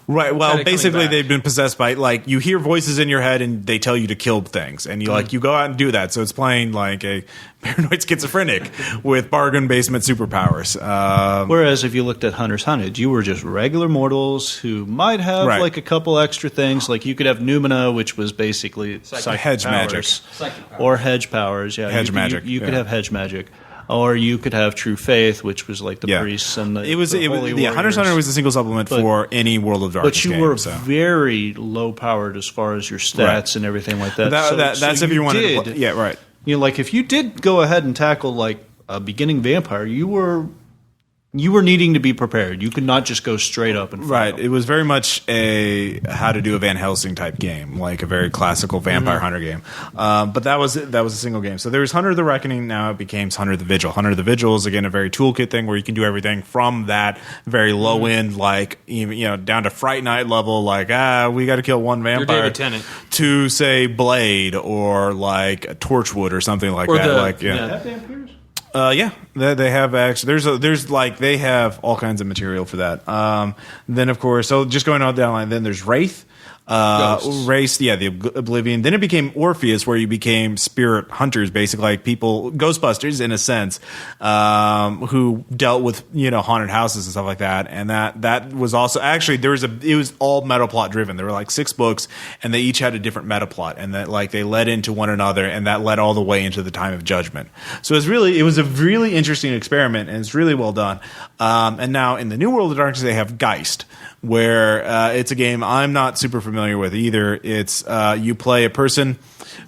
Right. Well, basically, they've been possessed by like you hear voices in your head and they tell you to kill things, and you you go out and do that. So it's playing like a paranoid schizophrenic with bargain basement superpowers. Whereas if you looked at Hunter's Hunted, you were just regular mortals who might have like a couple extra things. Like you could have Numina, which was basically hedge magic, or hedge powers. Yeah, hedge magic. You could have hedge magic. Or you could have True Faith, which was like the priests and the holy warriors. Hunter's Hunter was a single supplement for any World of Darkness game. But you were very low powered as far as your stats and everything like that. That's if you wanted to. Yeah, right. You know, like if you did go ahead and tackle like a beginning vampire, you were needing to be prepared. You could not just go straight up and fight. It was very much a how to do a Van Helsing type game, like a very classical vampire hunter game. But that was a single game. So there was Hunter the Reckoning. Now it became Hunter the Vigil. Hunter the Vigil is again a very toolkit thing where you can do everything from that very low end, like even down to Fright Night level, like we got to kill one vampire, to say Blade or like a Torchwood or something like that. Vampires? They have actually. They have all kinds of material for that. Then of course, so just going on down the line. Then there's Wraith. The Oblivion. Then it became Orpheus, where you became spirit hunters, basically like people, Ghostbusters in a sense, who dealt with haunted houses and stuff like that. And that was also actually it was all meta plot driven. There were like 6 books, and they each had a different meta plot, and that like they led into one another, and that led all the way into the Time of Judgment. So it was a really interesting experiment, and it's really well done. And now in the New World of Darkness, they have Geist, where it's a game I'm not super familiar with either. It's you play a person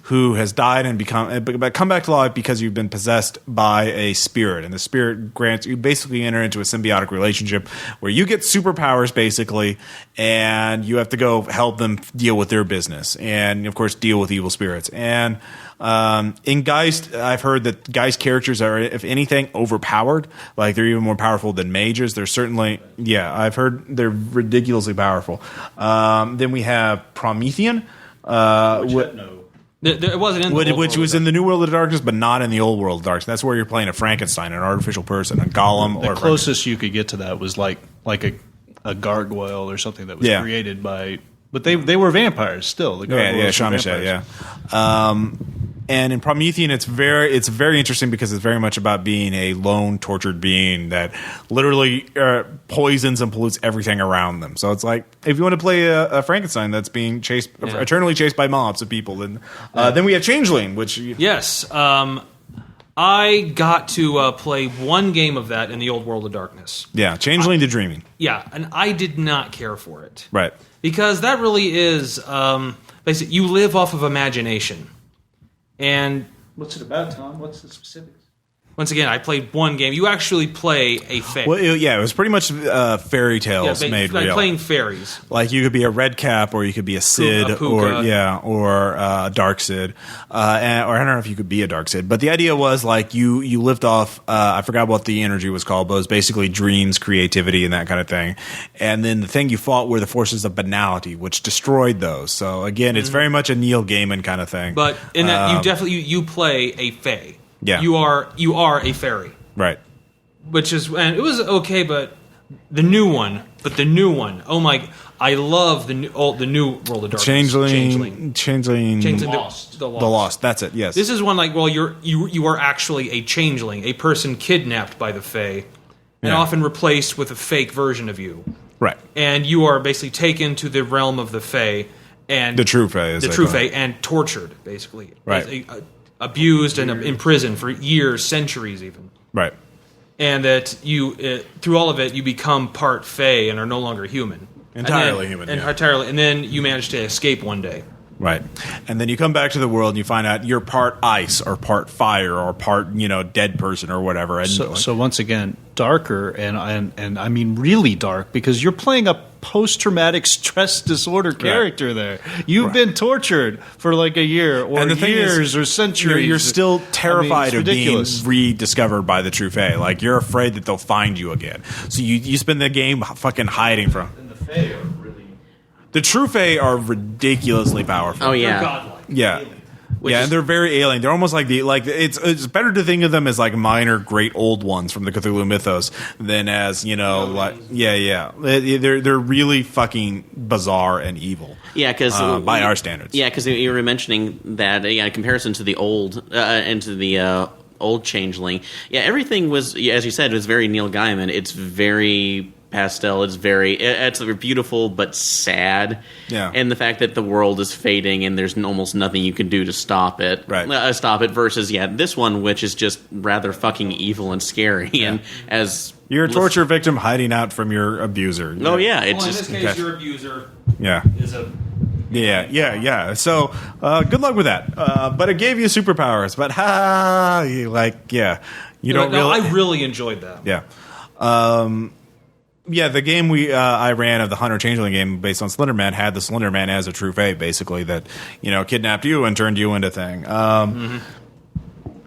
who has died and come back to life because you've been possessed by a spirit, and the spirit grants you basically enter into a symbiotic relationship where you get superpowers basically, and you have to go help them deal with their business, and of course deal with evil spirits. And in Geist, I've heard that Geist characters are, if anything, overpowered. Like they're even more powerful than mages. They're certainly, I've heard they're ridiculously powerful. Then we have Promethean, it wasn't in the which was in the New World of Darkness, but not in the Old World of Darkness. That's where you're playing a Frankenstein, an artificial person, a golem. The closest you could get to that was like a gargoyle or something that was created by. But they were vampires still. The gargoyles were vampires. And in Promethean, it's very interesting because it's very much about being a lone, tortured being that literally poisons and pollutes everything around them. So it's like, if you want to play a Frankenstein that's being eternally chased by mobs of people, then we have Changeling, which... Yes. I got to play one game of that in the old World of Darkness. Yeah, Changeling to Dreaming. Yeah, and I did not care for it. Right. Because that really is, basically, you live off of imagination. And what's it about, Tom? What's the specifics? Once again, I played one game. You actually play a fae. Well, it was pretty much fairy tales made like real. Playing fairies. Like you could be a red cap, or you could be a Cid, or a dark Cid, or I don't know if you could be a dark Cid. But the idea was like you lived off. I forgot what the energy was called, but it was basically dreams, creativity, and that kind of thing. And then the thing you fought were the forces of banality, which destroyed those. So again, it's very much a Neil Gaiman kind of thing. But in that, you definitely you play a fae. Yeah. You are a fairy. Right. Which is, and it was okay, but the new one, oh my, I love the new World of Darkness. Changeling. The Lost. That's it. Yes. This is one like, well, you are actually a changeling, a person kidnapped by the Fae, and often replaced with a fake version of you. Right. And you are basically taken to the realm of the Fae, and the true Fae, and tortured, basically. Right. Abused and imprisoned for years, centuries even. Right. And that you, through all of it, you become part Fae and are no longer human. Entirely human. Entirely. And then you manage to escape one day. Right. And then you come back to the world and you find out you're part ice or part fire or part, dead person or whatever. And so once again, darker and I mean really dark, because you're playing a post-traumatic stress disorder character there. You've been tortured for like a year or years or centuries. You're still terrified of being rediscovered by the true Fae. Like you're afraid that they'll find you again. So you spend the game fucking hiding from. And the Fae are really... The true Fae are ridiculously powerful. Oh yeah. They're godlike. Yeah. And they're very alien. They're almost like it's better to think of them as like minor great old ones from the Cthulhu mythos than as, They're really fucking bizarre and evil. Yeah, because by our standards. Yeah, because you were mentioning that in comparison to the old and to the old Changeling. Yeah, everything was, as you said, it was very Neil Gaiman. It's very pastel. It's beautiful but sad. Yeah. And the fact that the world is fading and there's almost nothing you can do to stop it. Right. Stop it versus this one, which is just rather fucking evil and scary. Yeah. And as you're a torture victim hiding out from your abuser. Oh yeah, it's just in this case your abuser. Yeah. Is a. Yeah. So, good luck with that. But it gave you superpowers. But I really enjoyed that. Yeah. Yeah, the game I ran of the Hunter Changeling game based on Slender Man had the Slender Man as a true Fae, basically, that kidnapped you and turned you into thing.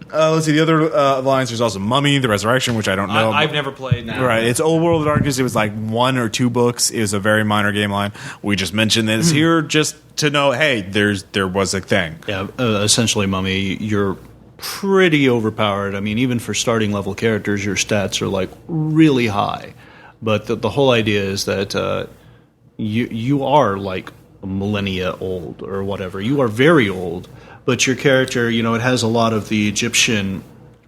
Let's see, the other lines, there's also Mummy, The Resurrection, which I don't know. I've never played. No. Right, it's Old World of Darkness. It was like 1 or 2 books. It was a very minor game line. We just mentioned this here just to know, hey, there was a thing. Yeah, essentially, Mummy, you're pretty overpowered. I mean, even for starting level characters, your stats are like really high. But the whole idea is that you are like a millennia old or whatever. You are very old, but your character, it has a lot of the Egyptian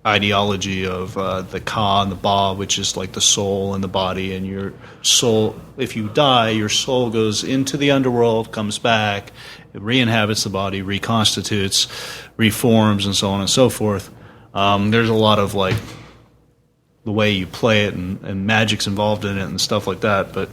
ideology of the Ka and the Ba, which is like the soul and the body. And your soul, if you die, your soul goes into the underworld, comes back, it re-inhabits the body, reconstitutes, reforms, and so on and so forth. There's a lot of like the way you play it and magic's involved in it and stuff like that, but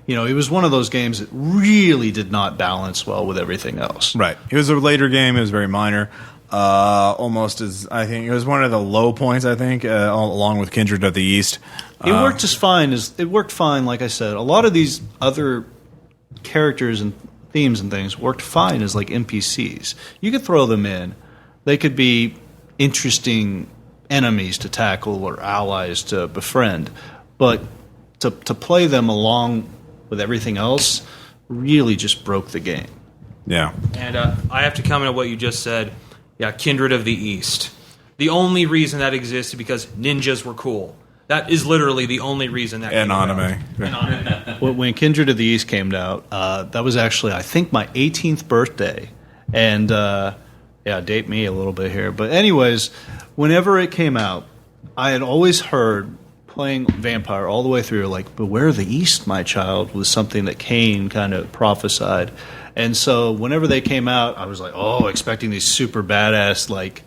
it was one of those games that really did not balance well with everything else. Right. It was a later game. It was very minor. Almost as, I think, it was one of the low points, I think, along with Kindred of the East. It worked fine, like I said. A lot of these other characters and themes and things worked fine as like NPCs. You could throw them in. They could be interesting enemies to tackle or allies to befriend, but to play them along with everything else really just broke the game. Yeah. And I have to comment on what you just said. Yeah, Kindred of the East. The only reason that exists is because ninjas were cool. That is literally the only reason that came out. When Kindred of the East came out, that was actually, I think, my 18th birthday. And, date me a little bit here. But anyways, whenever it came out, I had always heard, playing Vampire all the way through, like, Beware of the East, my child, was something that Cain kind of prophesied. And so whenever they came out, I was like, expecting these super badass, like,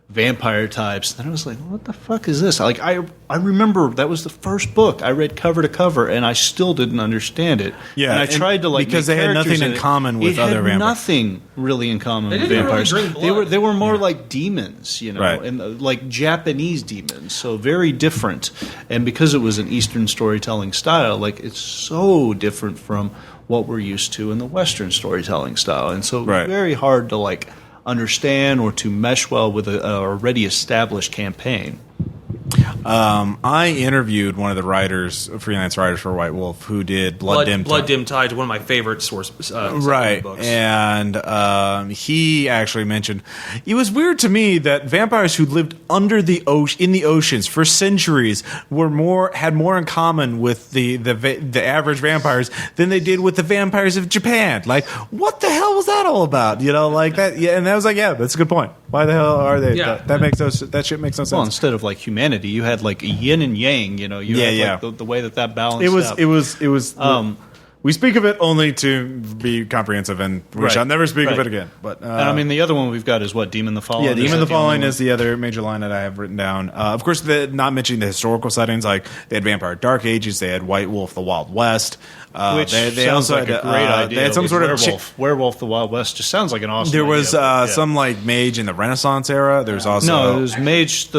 vampire types. And I was like, what the fuck is this? Like, I remember that was the first book I read cover to cover, and I still didn't understand it. Yeah, and I tried to because they had nothing in common with other vampires. Nothing really in common with vampires. Really they were more like demons, right. and like Japanese demons, so very different. And because it was an Eastern storytelling style, like it's so different from what we're used to in the Western storytelling style, and so very hard to like understand or to mesh well with a already established campaign. I interviewed one of the freelance writers for White Wolf, who did Blood Dim Tide, one of my favorite books. And he actually mentioned it was weird to me that vampires who lived under the ocean, in the oceans for centuries, had more in common with the average vampires than they did with the vampires of Japan. Like, what the hell was that all about? Like that. Yeah, and I was like, yeah, that's a good point. Why the hell are they? Yeah. That shit makes no sense. Well, instead of like humanity, you had like yin and yang. You had like the way that balanced. It was. We speak of it only to be comprehensive, and we shall never speak of it again. But and I mean, the other one we've got is what, Demon the Fallen? Yeah, Demon the Fallen is the other major line that I have written down. Of course, not mentioning the historical settings, like they had Vampire Dark Ages, they had White Wolf, the Wild West. Which they also like had a great idea. They had some sort of Werewolf, the Wild West. Just sounds like an awesome. There was some like mage in the Renaissance era. There's also it was mage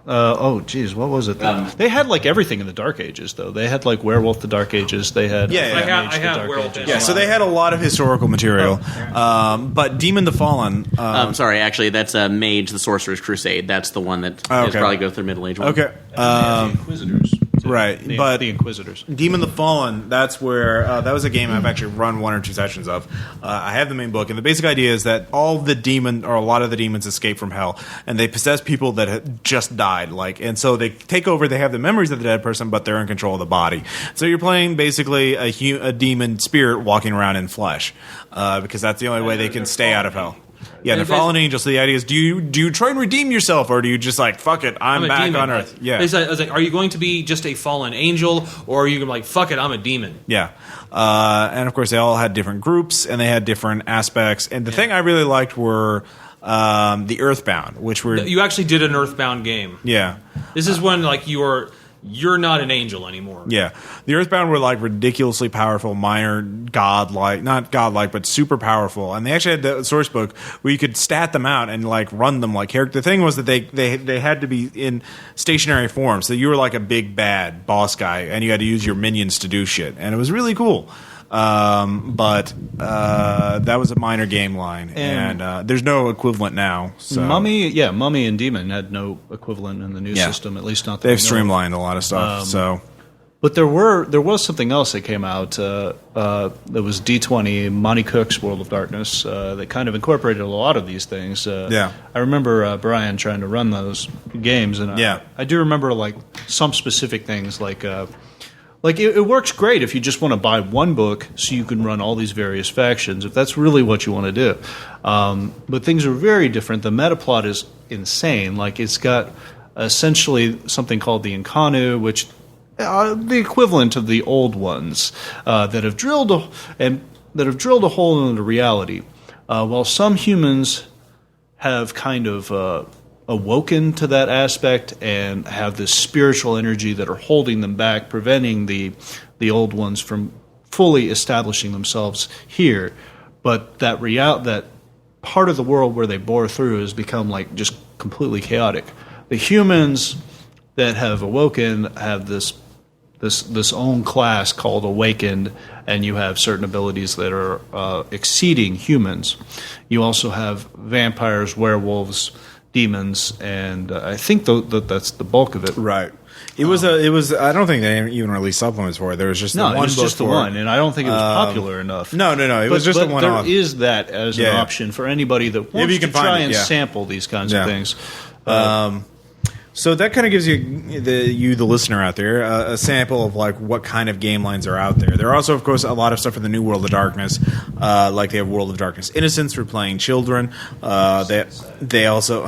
what was it? They had like everything in the Dark Ages, though. They had like Werewolf the Dark Ages. They had I have Werewolf. Yeah, so they had a lot of historical material. But Demon the Fallen. Sorry, actually, that's Mage the Sorcerer's Crusade. That's the one that probably go through Middle Age. Okay. Inquisitors. Right, but the Inquisitors. Demon the Fallen, that's where that was a game I've actually run 1 or 2 sessions of. I have the main book, and the basic idea is that a lot of the demons escape from hell, and they possess people that have just died. And so they take over. They have the memories of the dead person, but they're in control of the body. So you're playing basically a demon spirit walking around in flesh, because that's the only way they can stay out of hell. Yeah, they're fallen angels. So the idea is, do you try and redeem yourself, or do you just like, fuck it, I'm back demon. on Earth? Yeah. I was like, are you going to be just a fallen angel, or are you going to be like, fuck it, I'm a demon? Yeah. And of course, they all had different groups, and they had different aspects. And the thing I really liked were the Earthbound, which were... You actually did an Earthbound game. Yeah. This is when like you're not an angel anymore. Yeah. The Earthbound were like ridiculously powerful, minor not godlike, but super powerful. And they actually had the source book where you could stat them out and like run them like character. The thing was that they had to be in stationary form. So you were like a big bad boss guy, and you had to use your minions to do shit. And it was really cool. But that was a minor game line, and there's no equivalent now. So. Mummy and Demon had no equivalent in the new system, at least not. They've streamlined a lot of stuff. But there was something else that came out that was D20, Monty Cook's World of Darkness, that kind of incorporated a lot of these things. I remember Brian trying to run those games, and I do remember like some specific things like. Like, it works great if you just want to buy one book so you can run all these various factions, if that's really what you want to do. But things are very different. The meta plot is insane. Like, it's got essentially something called the Incanu, which the equivalent of the old ones that have drilled a hole into reality. While some humans have kind of awoken to that aspect and have this spiritual energy that are holding them back, preventing the old ones from fully establishing themselves here. But that part of the world where they bore through has become like just completely chaotic. The humans that have awoken have this own class called Awakened, and you have certain abilities that are exceeding humans. You also have vampires, werewolves, demons, and I think that's the bulk of it. Right. It was. I don't think they even released supplements for it. There was just it was just the one, and I don't think it was popular enough. No. It was just a one-off. There is that as an option for anybody that wants to try and sample these kinds of things. So that kind of gives you, the listener out there, a sample of like what kind of game lines are out there. There are also, of course, a lot of stuff for the new World of Darkness, like they have World of Darkness Innocence for playing children. They also,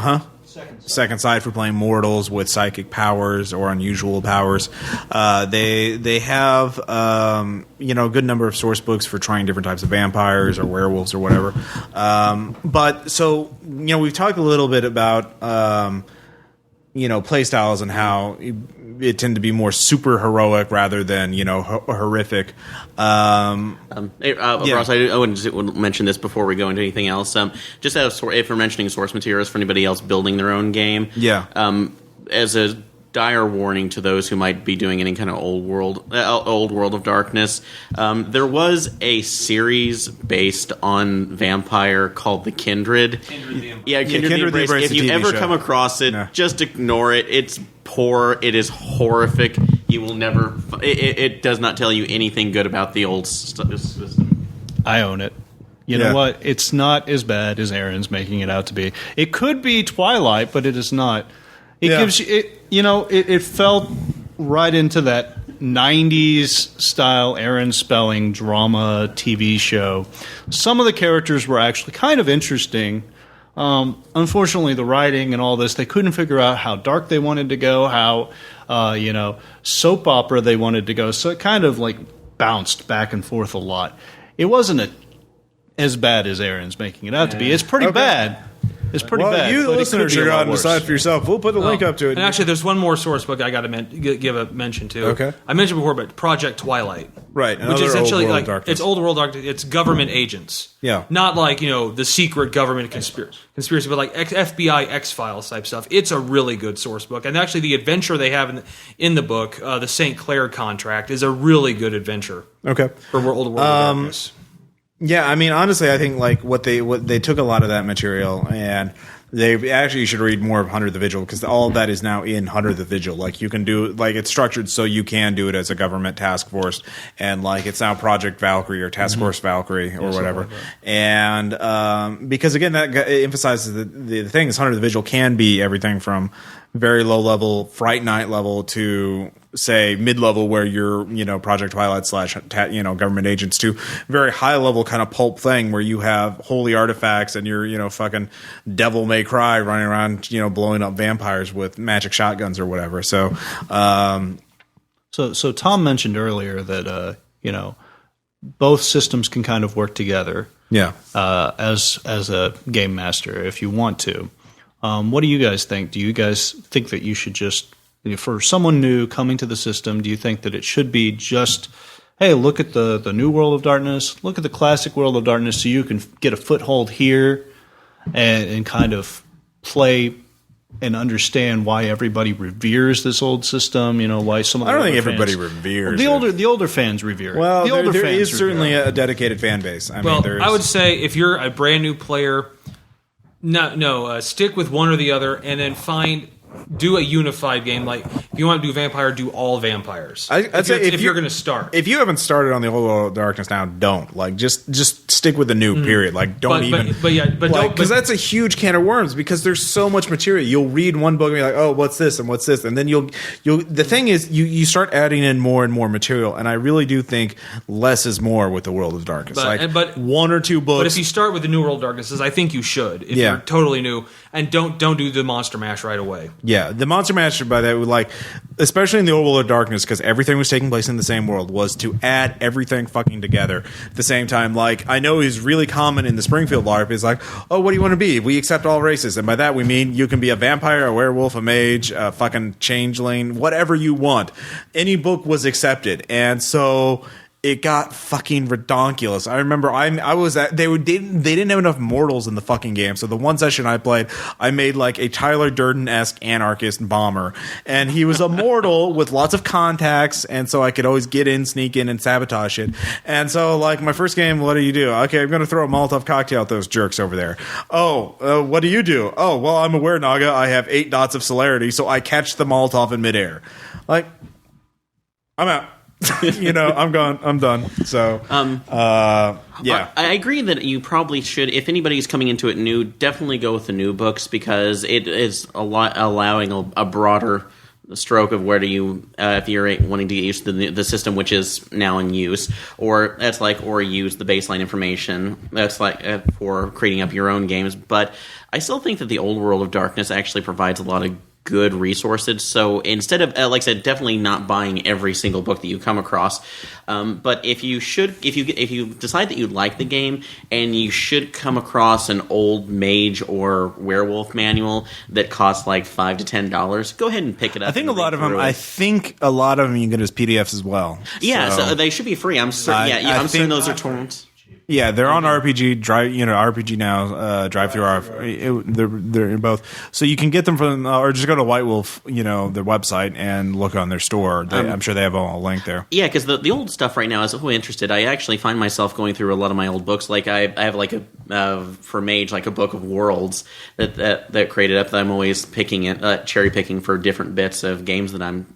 Second Sight for playing mortals with psychic powers or unusual powers. They have a good number of source books for trying different types of vampires or werewolves or whatever. But so we've talked a little bit about play styles and how it tend to be more super heroic rather than horrific. Ross, I wouldn't mention this before we go into anything else. Just if we're mentioning source materials for anybody else building their own game, as a dire warning to those who might be doing any kind of old world of darkness, there was a series based on vampire called The Kindred. Kindred the Embrace. If you ever come across it, just ignore it. It's poor. It is horrific. You will never. It does not tell you anything good about the old system. I own it. You know what? It's not as bad as Aaron's making it out to be. It could be Twilight, but it is not. It gives you it. It felt right into that 90s style Aaron Spelling drama TV show. Some of the characters were actually kind of interesting. Unfortunately, the writing and all this, they couldn't figure out how dark they wanted to go, how soap opera they wanted to go. So it kind of bounced back and forth a lot. It wasn't as bad as Aaron's making it out to be. It's pretty bad. It's pretty bad. You listeners should go out and decide for yourself. We'll put the link up to it. And actually, there's one more source book I got to give a mention to. Okay. I mentioned before, but Project Twilight. Right. Which is essentially it's old world darkness. It's government agents. Yeah. Not the secret government conspiracy, but FBI X-Files type stuff. It's a really good source book. And actually, the adventure they have in the book, the St. Clair Contract, is a really good adventure. Okay. For old world darkness. Yeah, I mean, honestly, I think what they took a lot of that material and they actually should read more of Hunter the Vigil because all of that is now in Hunter the Vigil. You can do it's structured so you can do it as a government task force, and it's now Project Valkyrie or Task Force Valkyrie or whatever. And because again, that emphasizes the thing is Hunter the Vigil can be everything from very low level Fright Night level to say mid level where you're Project Twilight / government agents to very high level kind of pulp thing where you have holy artifacts and you're fucking Devil May Cry running around blowing up vampires with magic shotguns or whatever. So so Tom mentioned earlier that both systems can kind of work together. Yeah. As a game master if you want to. What do you guys think? Do you guys think that you should just, for someone new coming to the system, do you think that it should be just, hey, look at the new World of Darkness, look at the classic World of Darkness so you can get a foothold here and kind of play and understand why everybody reveres this old system, why some of the I don't think everybody reveres the older fans revere it. Well, there is certainly a dedicated fan base. I would say if you're a brand new player, stick with one or the other, and then do a unified game. If you want to do vampire, do all vampires. I'd say if you're going to start. If you haven't started on the Old World of Darkness now, don't. Just stick with the new period. Don't because that's a huge can of worms because there's so much material. You'll read one book and be like, oh, what's this and what's this, and then you'll. The thing is, you start adding in more and more material, and I really do think less is more with the World of Darkness. But one or two books. But if you start with the new World of Darkness, I think you should. If you're totally new, and don't do the Monster Mash right away. Yeah, the Monster Mash by that especially in the Old World of Darkness, because everything was taking place in the same world, was to add everything fucking together at the same time. I know is really common in the Springfield LARP is oh, what do you want to be? We accept all races, and by that we mean you can be a vampire, a werewolf, a mage, a fucking changeling, whatever you want. Any book was accepted, and so it got fucking redonkulous. I remember they didn't have enough mortals in the fucking game. So the one session I played, I made a Tyler Durden-esque anarchist bomber, and he was a mortal with lots of contacts, and so I could always get in, sneak in, and sabotage it. And so my first game, what do you do? Okay, I'm going to throw a Molotov cocktail at those jerks over there. Oh, what do you do? Oh, well, I'm a Werenaga. I have 8 dots of celerity, so I catch the Molotov in midair. I'm out. I'm gone. I'm done. So, yeah. I agree that you probably should, if anybody's coming into it new, definitely go with the new books because it is allowing a broader stroke of where do you if you're wanting to use the system which is now in use, or use the baseline information that's like for creating up your own games. But I still think that the old World of Darkness actually provides a lot of good resources. So instead of like I said, definitely not buying every single book that you come across, but if you decide that you like the game and you should come across an old mage or werewolf manual that costs like $5 to $10, go ahead and pick it up. I think a lot of them you can get as PDFs as well. Yeah, so they should be free. I'm certain. I'm certain those are torrents. Yeah, they're on RPG Drive. RPG Now, Drive Through. They're both. So you can get them from, or just go to White Wolf, their website, and look on their store. I'm sure they have a link there. Yeah, because the old stuff right now is who interested. I actually find myself going through a lot of my old books. Like I have like for Mage, like a book of worlds that created up that I'm always cherry picking for different bits of games that I'm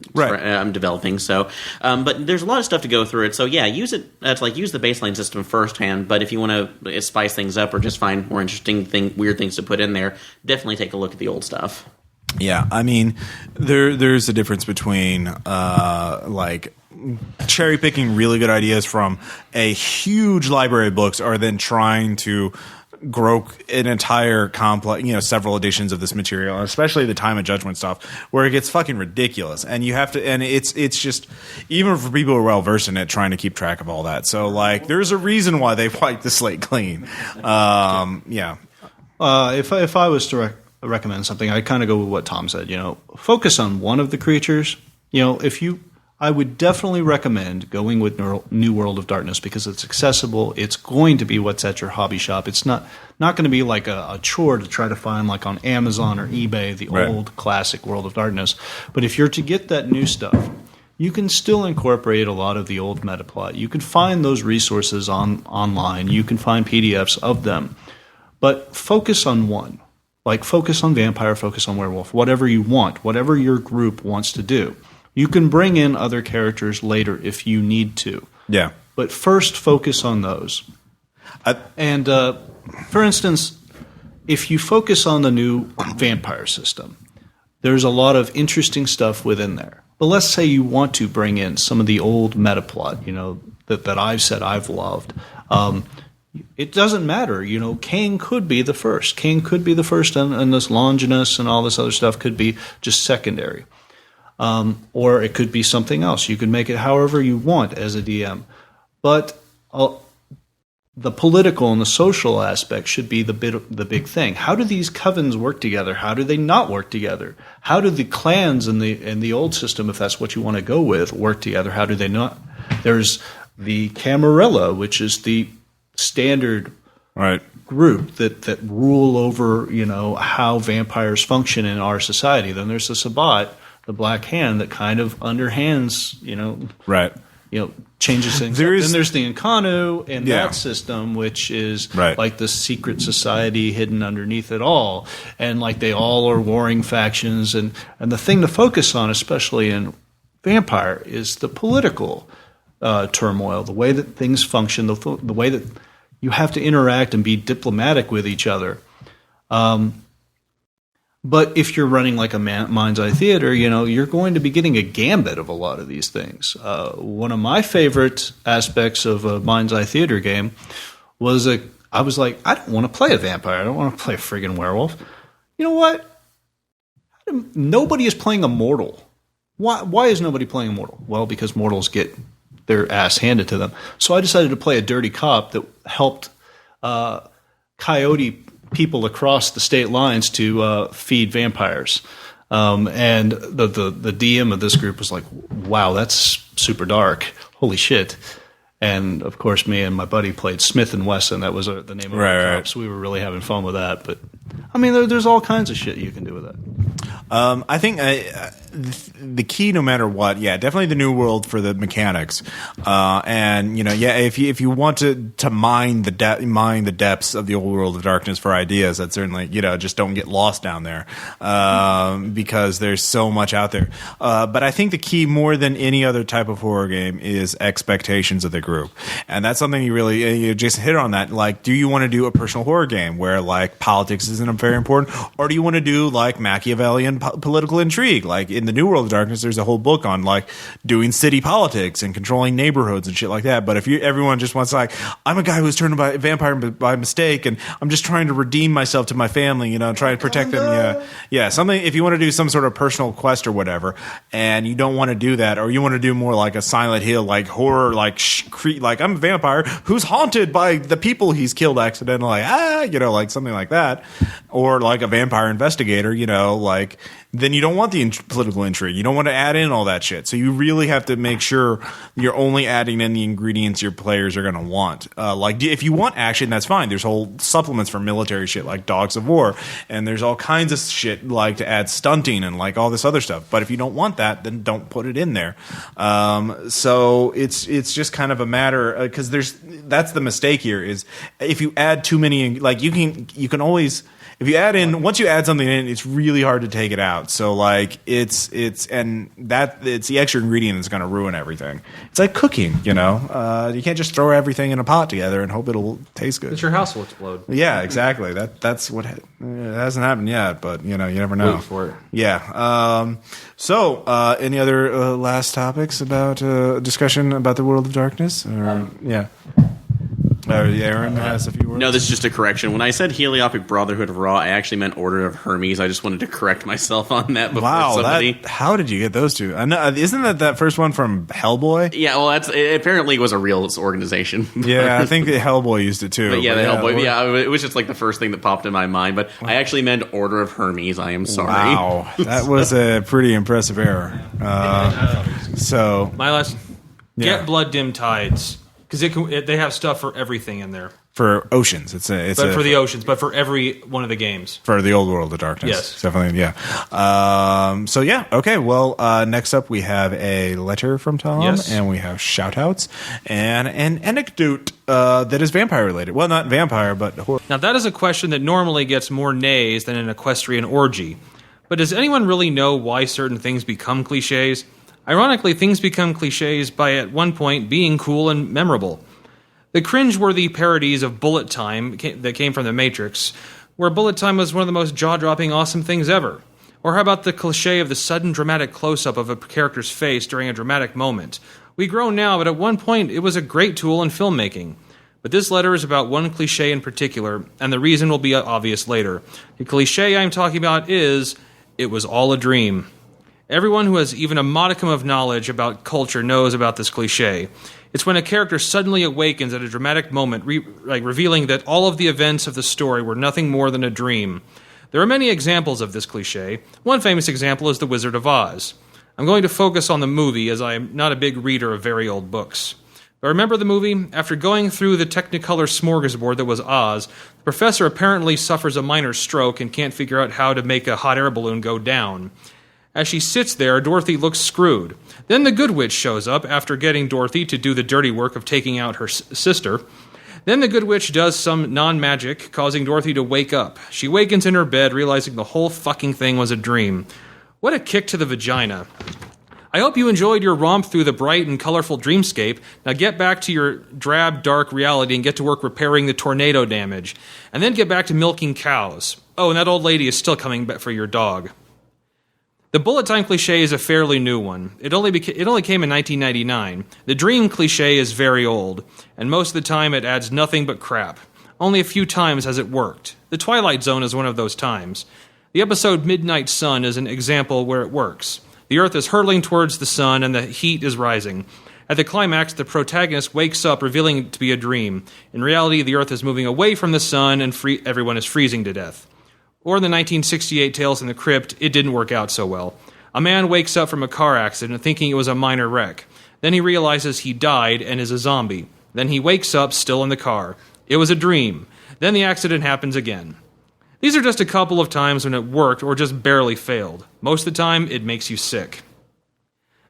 developing. So, but there's a lot of stuff to go through it. So yeah, use it. Use the baseline system firsthand. But if you want to spice things up or just find more interesting weird things to put in there, definitely take a look at the old stuff. Yeah, I mean, there's a difference between like cherry picking really good ideas from a huge library of books, or then trying to grow an entire complex, several editions of this material, especially the Time of Judgment stuff, where it gets fucking ridiculous, and you have to, and it's just, even for people who are well versed in it, trying to keep track of all that. So like, there's a reason why they've wiped the slate clean. Yeah. If I was to recommend something, I'd kind of go with what Tom said. Focus on one of the creatures. I would definitely recommend going with New World of Darkness because it's accessible. It's going to be what's at your hobby shop. It's not going to be like a chore to try to find like on Amazon or eBay the old classic World of Darkness. But if you're to get that new stuff, you can still incorporate a lot of the old metaplot. You can find those resources online. You can find PDFs of them. But focus on one. Like focus on vampire, focus on werewolf, whatever you want, whatever your group wants to do. You can bring in other characters later if you need to. Yeah. But first, focus on those. For instance, if you focus on the new vampire system, there's a lot of interesting stuff within there. But let's say you want to bring in some of the old metaplot, that I've said I've loved. It doesn't matter. Cain could be the first. Cain could be the first, and this Longinus and all this other stuff could be just secondary. Or it could be something else. You can make it however you want as a DM. But the political and the social aspect should be the big thing. How do these covens work together? How do they not work together? How do the clans in the old system, if that's what you want to go with, work together? How do they not? There's the Camarilla, which is the standard group that rule over how vampires function in our society. Then there's the Sabbat, the Black Hand, that kind of underhands, changes things. Then there's the Incarnu and that system, which is like the secret society hidden underneath it all, and like they all are warring factions. And the thing to focus on, especially in Vampire, is the political turmoil, the way that things function, the way that you have to interact and be diplomatic with each other. But if you're running like a Mind's Eye Theater, you're going to be getting a gambit of a lot of these things. One of my favorite aspects of a Mind's Eye Theater game was I was like, I don't want to play a vampire. I don't want to play a friggin' werewolf. You know what? Nobody is playing a mortal. Why is nobody playing a mortal? Well, because mortals get their ass handed to them. So I decided to play a dirty cop that helped coyote people across the state lines to feed vampires. And the DM of this group was like, wow, that's super dark. Holy shit. And, of course, me and my buddy played Smith & Wesson. That was the name of our cops. We were really having fun with that. But, I mean, there's all kinds of shit you can do with that. I think the key, no matter what, definitely the new world for the mechanics, and if you want to mine the depths of the old World of Darkness for ideas, that certainly just don't get lost down there, because there's so much out there. But I think the key, more than any other type of horror game, is expectations of the group, and that's something you really Jason hit on that. Like, do you want to do a personal horror game where like politics isn't very important, or do you want to do like Machiavellian political intrigue, like in the New World of Darkness, there's a whole book on like doing city politics and controlling neighborhoods and shit like that. But if everyone just wants like, I'm a guy who's turned by a vampire by mistake, and I'm just trying to redeem myself to my family, try to protect them. Yeah, something. If you want to do some sort of personal quest or whatever, and you don't want to do that, or you want to do more like a Silent Hill, like horror, like I'm a vampire who's haunted by the people he's killed accidentally, like something like that, or like a vampire investigator, like. Then you don't want the political intrigue. You don't want to add in all that shit. So you really have to make sure you're only adding in the ingredients your players are going to want. Like if you want action, that's fine. There's whole supplements for military shit like Dogs of War, and there's all kinds of shit like to add stunting and like all this other stuff. But if you don't want that, then don't put it in there. So it's just kind of a matter because that's the mistake here is if you add too many, like you can always. If you add in, once you add something in, it's really hard to take it out. So like it's the extra ingredient that's going to ruin everything. It's like cooking, you can't just throw everything in a pot together and hope it'll taste good. Your house will explode. Yeah, exactly. That's what it hasn't happened yet, but you never know. Wait for it. Yeah. So any other last topics about discussion about the World of Darkness? Yeah. Aaron has a few words. No, this is just a correction. When I said Heliopic Brotherhood of Ra, I actually meant Order of Hermes. I just wanted to correct myself on that before somebody. How did you get those two? I know, isn't that first one from Hellboy? Yeah, well, it apparently was a real organization. Yeah, I think Hellboy used it too. But yeah, Hellboy. Yeah, it was just like the first thing that popped in my mind. But I actually meant Order of Hermes. I am sorry. Wow, that was a pretty impressive error. So my last get Blood Dim Tides. Because they have stuff for everything in there. For oceans, for the oceans, but for every one of the games. For the old World of Darkness. Yes. Definitely, yeah. So, yeah, okay. Well, next up we have a letter from Tom, and we have shout-outs, and an anecdote that is vampire-related. Well, not vampire, but horror. Now, that is a question that normally gets more nays than an equestrian orgy. But does anyone really know why certain things become cliches? Ironically, things become cliches by at one point being cool and memorable. The cringe-worthy parodies of bullet time that came from The Matrix, where bullet time was one of the most jaw-dropping awesome things ever. Or how about the cliche of the sudden dramatic close-up of a character's face during a dramatic moment? We grow now, but at one point it was a great tool in filmmaking. But this letter is about one cliche in particular, and the reason will be obvious later. The cliche I'm talking about is, it was all a dream. Everyone who has even a modicum of knowledge about culture knows about this cliche. It's when a character suddenly awakens at a dramatic moment, revealing that all of the events of the story were nothing more than a dream. There are many examples of this cliche. One famous example is The Wizard of Oz. I'm going to focus on the movie, as I am not a big reader of very old books. But remember the movie? After going through the Technicolor smorgasbord that was Oz, the professor apparently suffers a minor stroke and can't figure out how to make a hot air balloon go down. As she sits there, Dorothy looks screwed. Then the Good Witch shows up after getting Dorothy to do the dirty work of taking out her sister. Then the Good Witch does some non-magic, causing Dorothy to wake up. She wakens in her bed, realizing the whole fucking thing was a dream. What a kick to the vagina. I hope you enjoyed your romp through the bright and colorful dreamscape. Now get back to your drab, dark reality and get to work repairing the tornado damage. And then get back to milking cows. Oh, and that old lady is still coming back for your dog. The bullet time cliche is a fairly new one. It only came in 1999. The dream cliche is very old, and most of the time it adds nothing but crap. Only a few times has it worked. The Twilight Zone is one of those times. The episode Midnight Sun is an example where it works. The Earth is hurtling towards the sun, and the heat is rising. At the climax, the protagonist wakes up, revealing it to be a dream. In reality, the Earth is moving away from the sun, and everyone is freezing to death. Or in the 1968 Tales from the Crypt, it didn't work out so well. A man wakes up from a car accident thinking it was a minor wreck. Then he realizes he died and is a zombie. Then he wakes up still in the car. It was a dream. Then the accident happens again. These are just a couple of times when it worked or just barely failed. Most of the time, it makes you sick.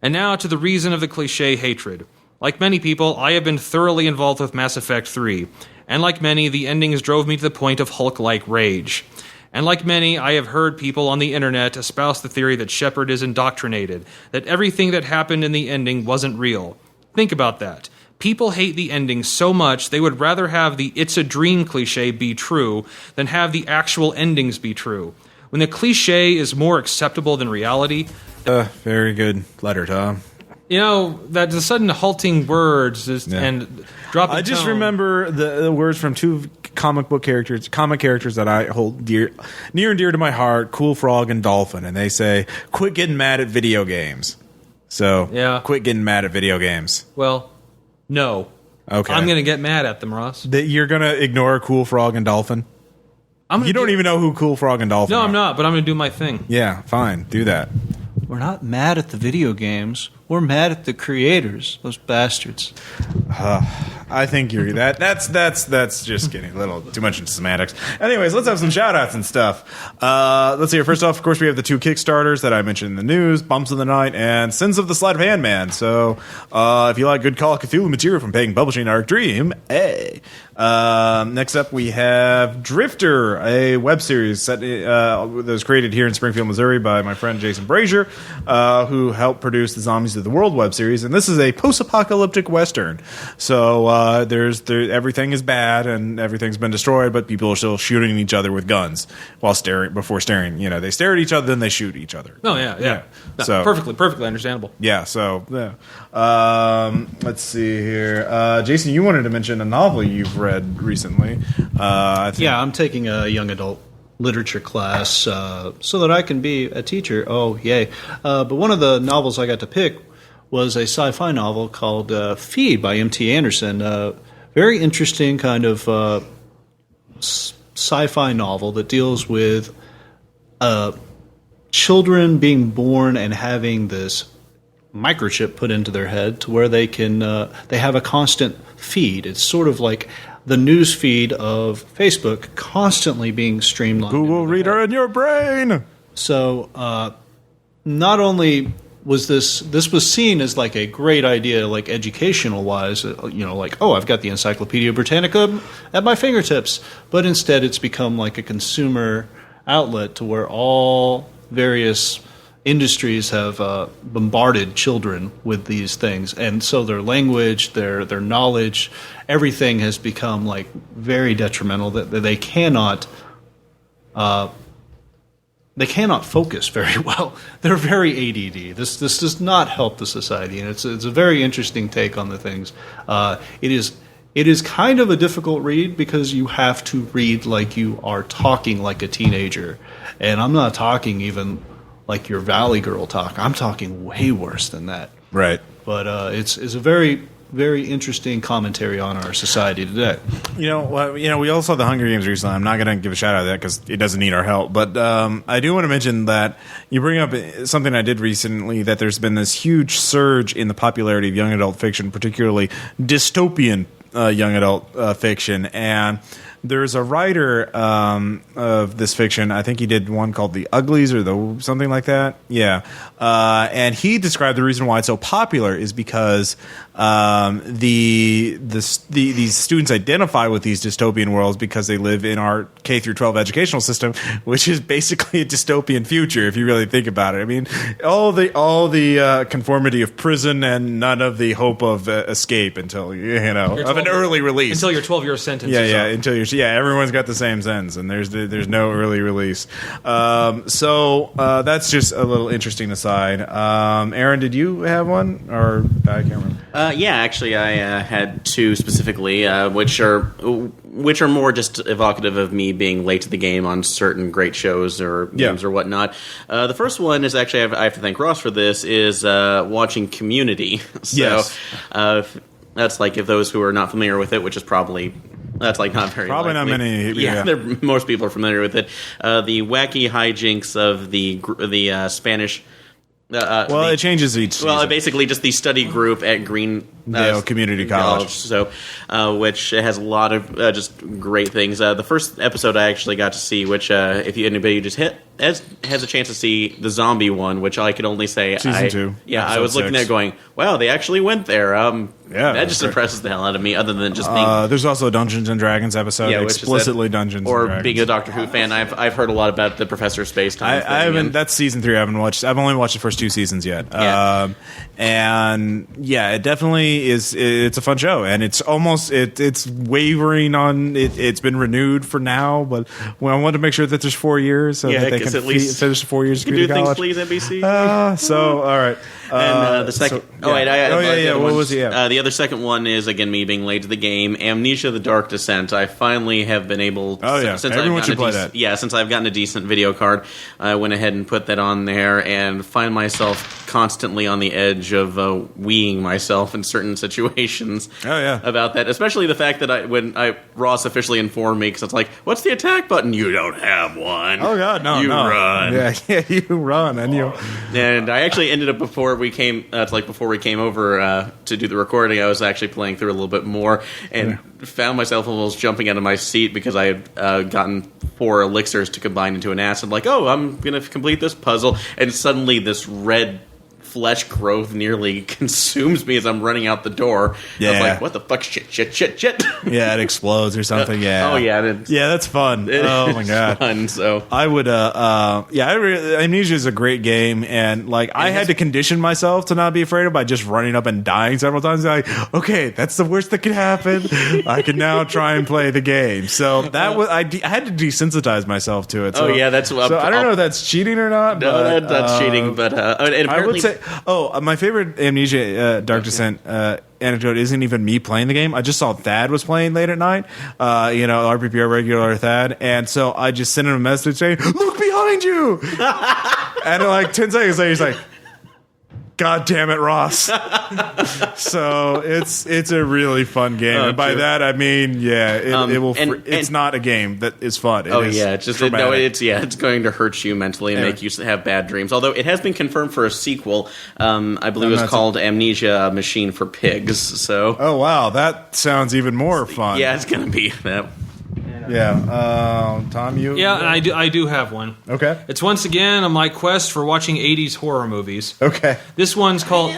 And now to the reason of the cliche hatred. Like many people, I have been thoroughly involved with Mass Effect 3. And like many, the endings drove me to the point of Hulk-like rage. And like many, I have heard people on the internet espouse the theory that Shepard is indoctrinated, that everything that happened in the ending wasn't real. Think about that. People hate the ending so much they would rather have the "it's a dream" cliche be true than have the actual endings be true. When the cliche is more acceptable than reality, Very good letter, Tom. That the sudden halting words and dropping I just tone. remember the words from two comic characters that I hold near and dear to my heart, Cool Frog and Dolphin, and they say, quit getting mad at video games. So, quit getting mad at video games. Well, no. Okay. I'm going to get mad at them, Ross. You're going to ignore Cool Frog and Dolphin? You don't even know who Cool Frog and Dolphin are. No, I'm not, but I'm going to do my thing. Yeah, fine. Do that. We're not mad at the video games. We're mad at the creators, those bastards. I think you're that's just getting a little too much into semantics. Anyways, let's have some shout-outs and stuff. Let's see here. First off, of course, we have the two Kickstarters that I mentioned in the news, Bumps of the Night and Sins of the Sleight of Hand Man. So if you like good Call of Cthulhu material from Pagan Publishing Arc Dream, hey. Next up, we have Drifter, a web series that was created here in Springfield, Missouri by my friend Jason Brazier, who helped produce the Zombies of the World web series. And this is a post-apocalyptic Western. So everything is bad and everything's been destroyed, but people are still shooting each other with guns before staring. They stare at each other, then they shoot each other. Oh, yeah. No, so perfectly understandable. Yeah, so, let's see here. Jason, you wanted to mention a novel you've read recently. I'm taking a young adult literature class so that I can be a teacher. Oh, yay. But one of the novels I got to pick was a sci-fi novel called Feed by M.T. Anderson. Very interesting kind of sci-fi novel that deals with children being born and having this microchip put into their head to where they can they have a constant feed. It's sort of like the news feed of Facebook constantly being streamlined. Google Reader in your brain. So not only was this was seen as like a great idea, like educational wise, like, oh, I've got the Encyclopedia Britannica at my fingertips, but instead it's become like a consumer outlet to where all various industries have bombarded children with these things, and so their language, their knowledge, everything has become like very detrimental. That they cannot focus very well. They're very ADD. This does not help the society, and it's a very interesting take on the things. It is kind of a difficult read because you have to read like you are talking like a teenager, and I'm not talking even like your Valley Girl talk. I'm talking way worse than that. Right. But it's a very, very interesting commentary on our society today. We all saw the Hunger Games recently. I'm not going to give a shout out to that because it doesn't need our help. But I do want to mention that you bring up something I did recently, that there's been this huge surge in the popularity of young adult fiction, particularly dystopian young adult fiction. And there's a writer of this fiction. I think he did one called The Uglies or something like that. Yeah. And he described the reason why it's so popular is because these students identify with these dystopian worlds because they live in our K through 12 educational system, which is basically a dystopian future if you really think about it. I mean, all the conformity of prison and none of the hope of escape until of an early release, until your 12-year sentence. Everyone's got the same sentence, and there's no early release. So that's just a little interesting aside. Aaron, did you have one, or I can't remember? Actually, I had two specifically, which are more just evocative of me being late to the game on certain great shows or games or whatnot. The first one is actually, I have to thank Ross for this, is watching Community. Yes. That's like, if those who are not familiar with it, which is probably... That's like not very probably likely. Not many. Most people are familiar with it. The wacky hijinks of the Spanish. It changes each season. Well, basically just the study group at Greendale Community College. So, which has a lot of just great things. The first episode I actually got to see, which if anybody just has a chance to see the zombie one, which I could only say Season 2. Yeah, I was looking there going, wow, they actually went there. That just impresses the hell out of me. Other than just being, there's also a Dungeons and Dragons episode, explicitly Dungeons and Dragons. Or being a Doctor Who fan, I've heard a lot about the Professor Space Time. I haven't. That's season 3. I haven't watched. I've only watched the first 2 seasons yet. It definitely me it's a fun show, and it's almost it's wavering on it. It's been renewed for now, but I want to make sure that there's 4 years so that they can at least finish 4 years. You can do things, please, NBC. So all right. And the second, what was it? The other second one is again me being late to the game. Amnesia: The Dark Descent. I finally have been able. Since everyone should play that. Yeah, since I've gotten a decent video card, I went ahead and put that on there, and find myself constantly on the edge of weeing myself in certain situations. About that, especially the fact that when Ross officially informed me, because it's like, what's the attack button? You don't have one. Oh God, no, you run. Yeah, you run, and I actually ended up before we came over to do the recording, I was actually playing through a little bit more and found myself almost jumping out of my seat because I had gotten 4 elixirs to combine into an acid. Like, I'm going to complete this puzzle, and suddenly this red flesh growth nearly consumes me as I'm running out the door. Yeah. I was like, what the fuck? Shit. Yeah, it explodes or something. Yeah. Oh, yeah. That's fun. Oh, my God. Fun, so. I would, Amnesia is a great game, and, I had to condition myself to not be afraid of by just running up and dying several times. Like, okay, that's the worst that could happen. I can now try and play the game. So that was, I had to desensitize myself to it. So, that's what. So I don't know if that's cheating or not. No, that's cheating, but I would say. My favorite Amnesia Dark Descent anecdote isn't even me playing the game. I just saw Thad was playing late at night, RPPR regular Thad, and so I just sent him a message saying, "Look behind you!" And 10 seconds later, he's like, God damn it, Ross. So it's a really fun game. And by that I mean, it will. It's not a game that is fun. It's just it's going to hurt you mentally and make you have bad dreams. Although it has been confirmed for a sequel. I believe it was called Amnesia: Machine for Pigs. So. Oh wow, that sounds even more fun. Yeah, it's going to be that. Yeah, Tom, you? Yeah, and I do have one. Okay. It's once again on my quest for watching 80s horror movies. Okay. This one's called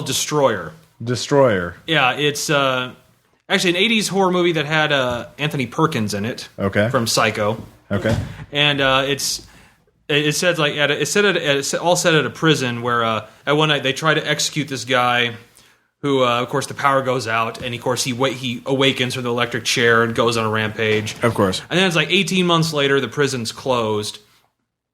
Destroyer. Destroyer. Yeah, it's actually an 80s horror movie that had Anthony Perkins in it. Okay. From Psycho. Okay. And it's set at a prison where at one night they try to execute this guy. Who, of course, the power goes out, and of course he awakens from the electric chair and goes on a rampage. Of course. And then it's 18 months later, the prison's closed,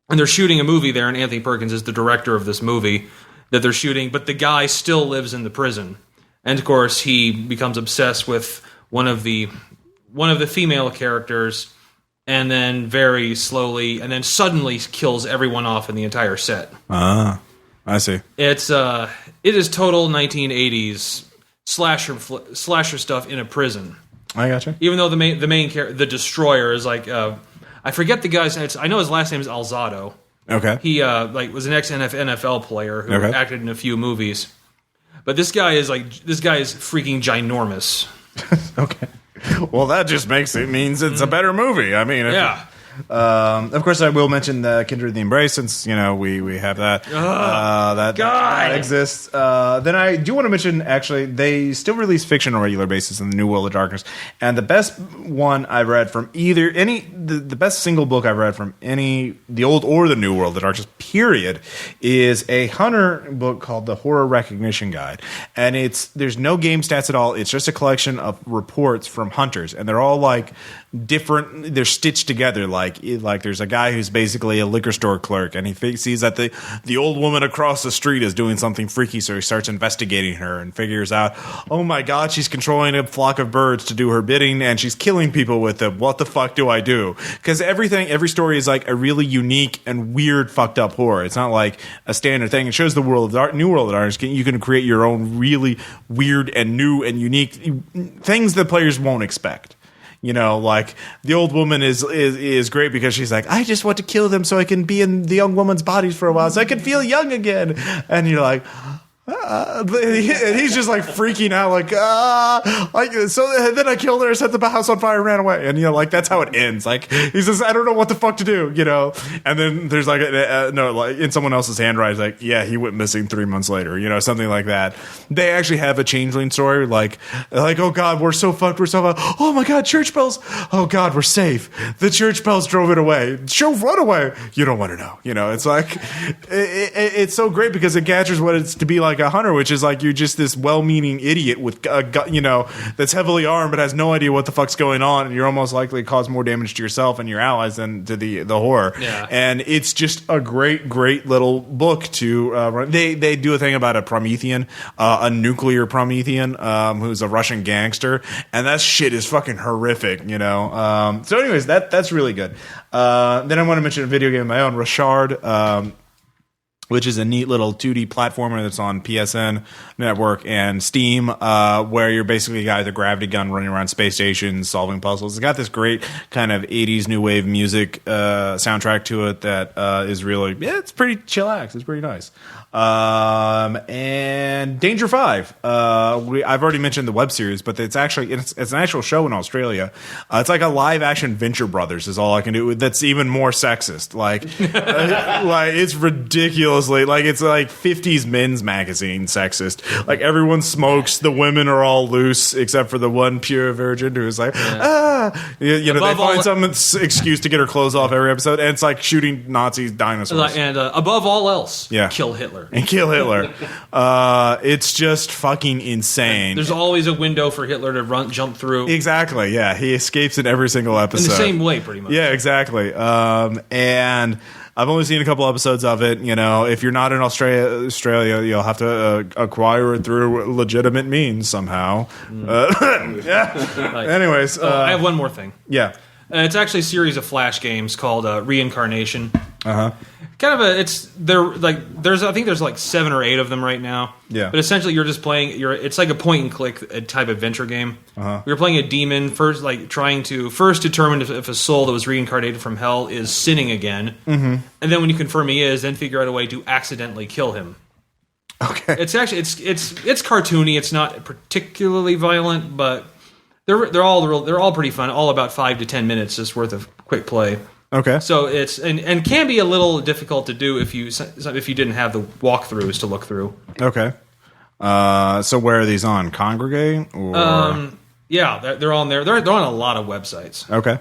and they're shooting a movie there, and Anthony Perkins is the director of this movie that they're shooting, but the guy still lives in the prison. And of course, he becomes obsessed with one of the female characters, and then very slowly, and then suddenly kills everyone off in the entire set. Ah. I see. It is total 1980s slasher stuff in a prison. I gotcha. Even though the main character, the Destroyer, is I forget the guy's name. I know his last name is Alzado. Okay. He was an ex-NFL player who acted in a few movies. But this guy is freaking ginormous. Okay. Well, that just means it's a better movie. I mean, of course, I will mention Kindred the Embrace, since we have that. That exists. Then I do want to mention, actually, they still release fiction on a regular basis in the New World of Darkness, and the best one I've read from the best single book I've read from the old or the New World of Darkness period is a Hunter book called The Horror Recognition Guide, and there's no game stats at all. It's just a collection of reports from hunters, and they're all different. They're stitched together like there's a guy who's basically a liquor store clerk, and he sees that the old woman across the street is doing something freaky, so he starts investigating her and figures out, oh my God, she's controlling a flock of birds to do her bidding, and she's killing people with them. What the fuck do I do? Because every story is a really unique and weird, fucked up horror. It's not like a standard thing. It shows the New World of Darkness. You can create your own really weird and new and unique things that players won't expect. The old woman is great because she's like, I just want to kill them so I can be in the young woman's bodies for a while so I can feel young again. And you're like, and he's just freaking out, so then I killed her, set the house on fire, and ran away, and that's how it ends. He says, I don't know what the fuck to do, and then there's in someone else's handwriting, yeah, he went missing 3 months later, something like that. They actually have a changeling story, oh God, we're so fucked, oh my God, church bells, oh God, we're safe, the church bells drove it away, she'll run away, you don't want to know, it's it's so great because it captures what it's to be like like a hunter, which is like you're just this well-meaning idiot with a gun, that's heavily armed but has no idea what the fuck's going on, and you're almost likely to cause more damage to yourself and your allies than to the horror. Yeah. And it's just a great little book to run. They do a thing about a Promethean, a nuclear Promethean, who's a Russian gangster, and that shit is fucking horrific, So anyways, that's really good. Then I want to mention a video game of my own, Rashard, which is a neat little 2D platformer that's on PSN Network and Steam, where you're basically a guy with a gravity gun running around space stations, solving puzzles. It's got this great kind of 80s new wave music soundtrack to it that is really, it's pretty chillax. It's pretty nice. And Danger 5. I've already mentioned the web series, but it's actually it's an actual show in Australia. It's like a live action Venture Brothers is all I can do. That's even more sexist. Like it's ridiculously it's like 50s men's magazine sexist. Like everyone smokes, the women are all loose except for the one pure virgin who's like they find some excuse to get her clothes off every episode, and it's like shooting Nazi dinosaurs. And above all else, kill Hitler. And kill Hitler. It's just fucking insane. There's always a window for Hitler to jump through. Exactly, yeah. He escapes in every single episode. In the same way, pretty much. Yeah, exactly. And I've only seen a couple episodes of it. If you're not in Australia, you'll have to acquire it through legitimate means somehow. Anyways. I have one more thing. Yeah. It's actually a series of Flash games called Reincarnation. Uh-huh. Kind of I think there's like 7 or 8 of them right now. Yeah. But essentially you're just playing it's like a point and click type adventure game. Uh-huh. You're playing a demon first, trying to first determine if a soul that was reincarnated from hell is sinning again. Mm-hmm. And then when you confirm he is, then figure out a way to accidentally kill him. Okay. It's actually it's cartoony, it's not particularly violent, but they're all pretty fun, all about 5 to 10 minutes just worth of quick play. Okay. So it's and can be a little difficult to do if you didn't have the walkthroughs to look through. Okay. So where are these on? Congregate? Or? Yeah, they're on there. They're on a lot of websites. Okay.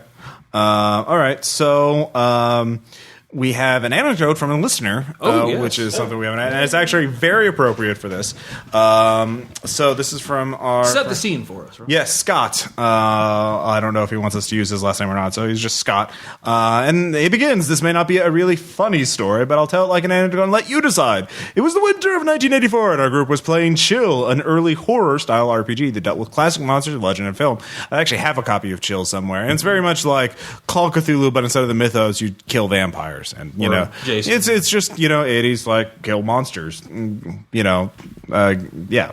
All right. So we have an anecdote from a listener, which is something we haven't had, and it's actually very appropriate for this. So this is from our... Set the scene for us, right? Yes, Scott. I don't know if he wants us to use his last name or not, so he's just Scott. And he begins, this may not be a really funny story, but I'll tell it like an anecdote and let you decide. It was the winter of 1984, and our group was playing Chill, an early horror-style RPG that dealt with classic monsters, legend, and film. I actually have a copy of Chill somewhere, and it's very much like Call of Cthulhu, but instead of the mythos, you kill vampires. And Jason. it's just 80s like kill monsters, yeah.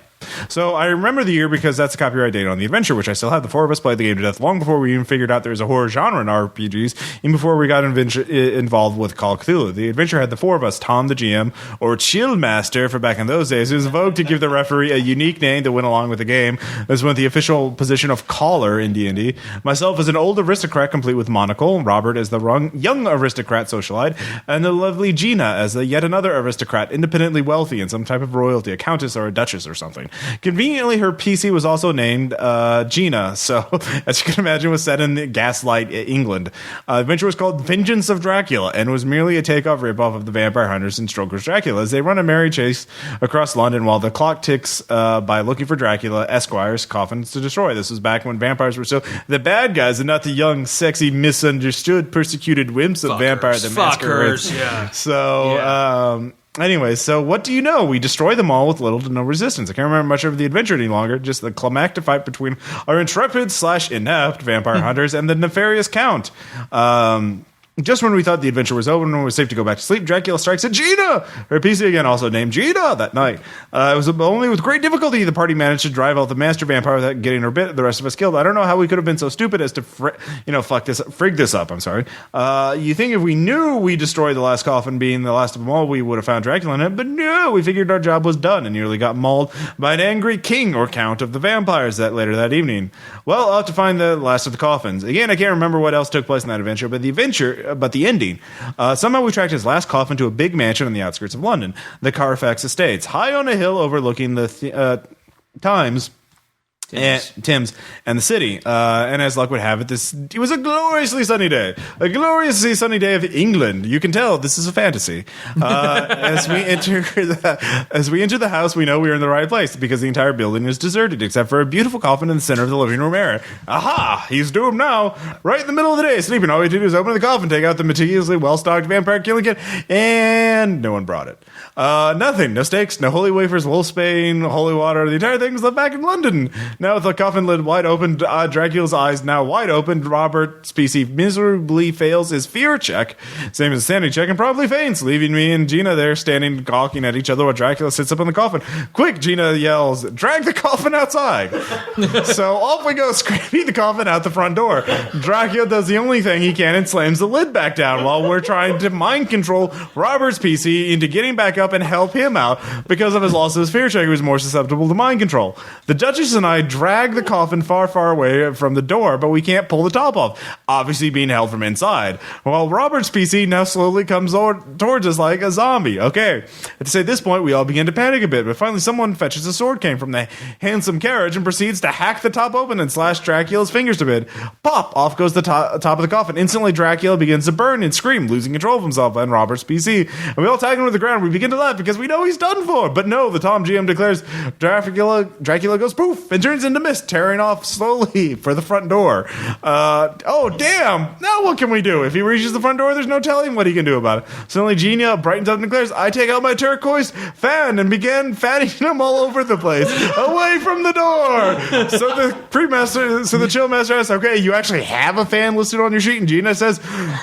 So I remember the year because that's the copyright date on the adventure, which I still have. The 4 of us played the game to death long before we even figured out there was a horror genre in RPGs, even before we got involved with Call of Cthulhu. The adventure had the 4 of us, Tom the GM, or Chill Master for back in those days. It was vogue to give the referee a unique name that went along with the game. This went the official position of caller in D&D. Myself as an old aristocrat complete with monocle, Robert as the young aristocrat socialite, and the lovely Gina as yet another aristocrat, independently wealthy and some type of royalty, a countess or a duchess or something. Conveniently, her PC was also named Gina, so as you can imagine, was set in Gaslight, England. The adventure was called Vengeance of Dracula and was merely a takeoff ripoff of the Vampire Hunters and Stoker's Dracula as they run a merry chase across London while the clock ticks by looking for Dracula Esquire's coffins to destroy. This was back when vampires were still the bad guys and not the young, sexy, misunderstood, persecuted wimps of Vampire the Masquerade. Yeah. So, anyway, so what do you know? We destroy them all with little to no resistance. I can't remember much of the adventure any longer. Just the climactic fight between our intrepid/inept vampire hunters and the nefarious count. Just when we thought the adventure was over and it was safe to go back to sleep, Dracula strikes at Gina, her PC again, also named Gina, that night. It was only with great difficulty the party managed to drive out the master vampire without getting her bit. The rest of us killed. I don't know how we could have been so stupid as to frig this up. I'm sorry. You think if we knew we destroyed the last coffin being the last of them all, we would have found Dracula in it, but no, we figured our job was done and nearly got mauled by an angry king or count of the vampires later that evening. Well, I'll have to find the last of the coffins. Again, I can't remember what else took place in that adventure, but the ending. Somehow we tracked his last coffin to a big mansion on the outskirts of London, the Carfax Estates, high on a hill overlooking the Thames. Tim's and the city. And as luck would have it, it was a gloriously sunny day. A gloriously sunny day of England. You can tell this is a fantasy. As we enter the house, we know we are in the right place because the entire building is deserted except for a beautiful coffin in the center of the living room area. Aha! He's doomed now. Right in the middle of the day, sleeping. All we do is open the coffin, take out the meticulously well-stocked vampire killing kit, and no one brought it. Nothing. No steaks, no holy wafers, wolfsbane, holy water. The entire thing is left back in London. Now with the coffin lid wide open, Dracula's eyes now wide open, Robert Spacey miserably fails his fear check, same as a sanity check, and probably faints, leaving me and Gina there standing gawking at each other while Dracula sits up in the coffin. Quick, Gina yells, drag the coffin outside. So off we go, screaming the coffin out the front door. Dracula does the only thing he can and slams the lid back down while we're trying to mind control Robert's PC into getting back up and help him out because of his loss of his fear check. He was more susceptible to mind control. The Duchess and I drag the coffin far, far away from the door, but we can't pull the top off, obviously being held from inside. While Robert's PC now slowly comes towards us like a zombie. Okay, at this point, we all begin to panic a bit, but finally someone fetches a sword cane from the handsome carriage and proceeds to hack the top open and slash Dracula's fingers to bit. Pop! Off goes the top of the coffin. Instantly, Dracula begins to burn and scream, losing control of himself and Robert's PC. And we all tag him to the ground. We begin to laugh because we know he's done for. But no, the Tom GM declares Dracula goes poof and turns into mist, tearing off slowly for the front door. Oh, damn! Now what can we do? If he reaches the front door, there's no telling what he can do about it. Suddenly, Gina brightens up and declares, I take out my turquoise fan and begin fanning him all over the place, away from the door. So the chill master asks, okay, you actually have a fan listed on your sheet? And Gina says,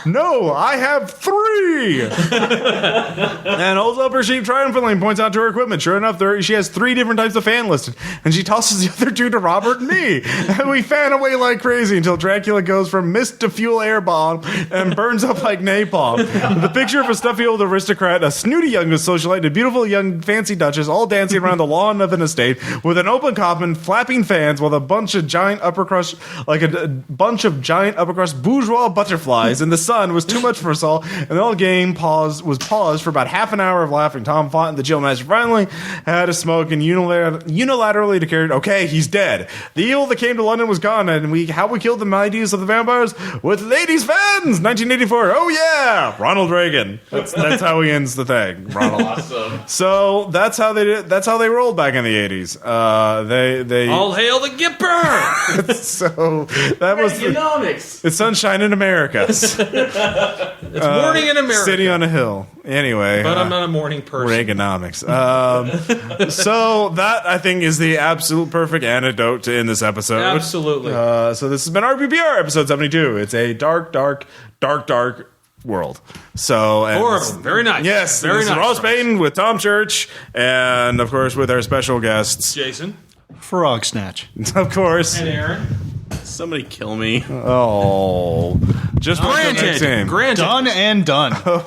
no, I have 3. And holds up her sheet triumphantly and points out to her equipment. Sure enough, she has 3 different types of fan listed. And she tosses the other 2 to Robert and me. And we fan away like crazy until Dracula goes from mist to fuel air bomb and burns up like napalm. The picture of a stuffy old aristocrat, a snooty young socialite, and a beautiful young fancy duchess all dancing around the lawn of an estate with an open coffin, flapping fans, with a bunch of giant upper crust bourgeois butterflies, and the sun was too much for us all, and the whole game was paused for about half an hour of laughing. Tom Font and the Jill Master finally had a smoke and unilaterally declared, okay, he's dead. The evil that came to London was gone, and how we killed the mightiest of the vampires? With ladies' fans! 1984. Oh yeah! Ronald Reagan. That's how he ends the thing. Ronald. Awesome. So that's how they did. That's how they rolled back in the 80s. They all hail the Gipper. So that was Reaganomics. It's sunshine in America. It's morning in America. City on a hill. Anyway, but I'm not a morning person. Reaganomics. So that I think is the absolute perfect antidote to end this episode. Absolutely. So this has been RPPR episode 72. It's a dark world. So horrible. Very nice. Yes, very nice. Ross Payton with Tom Church, and of course with our special guests, Jason, Frog Snatch, of course, and Aaron. Somebody kill me. Oh, just granted. Done and done.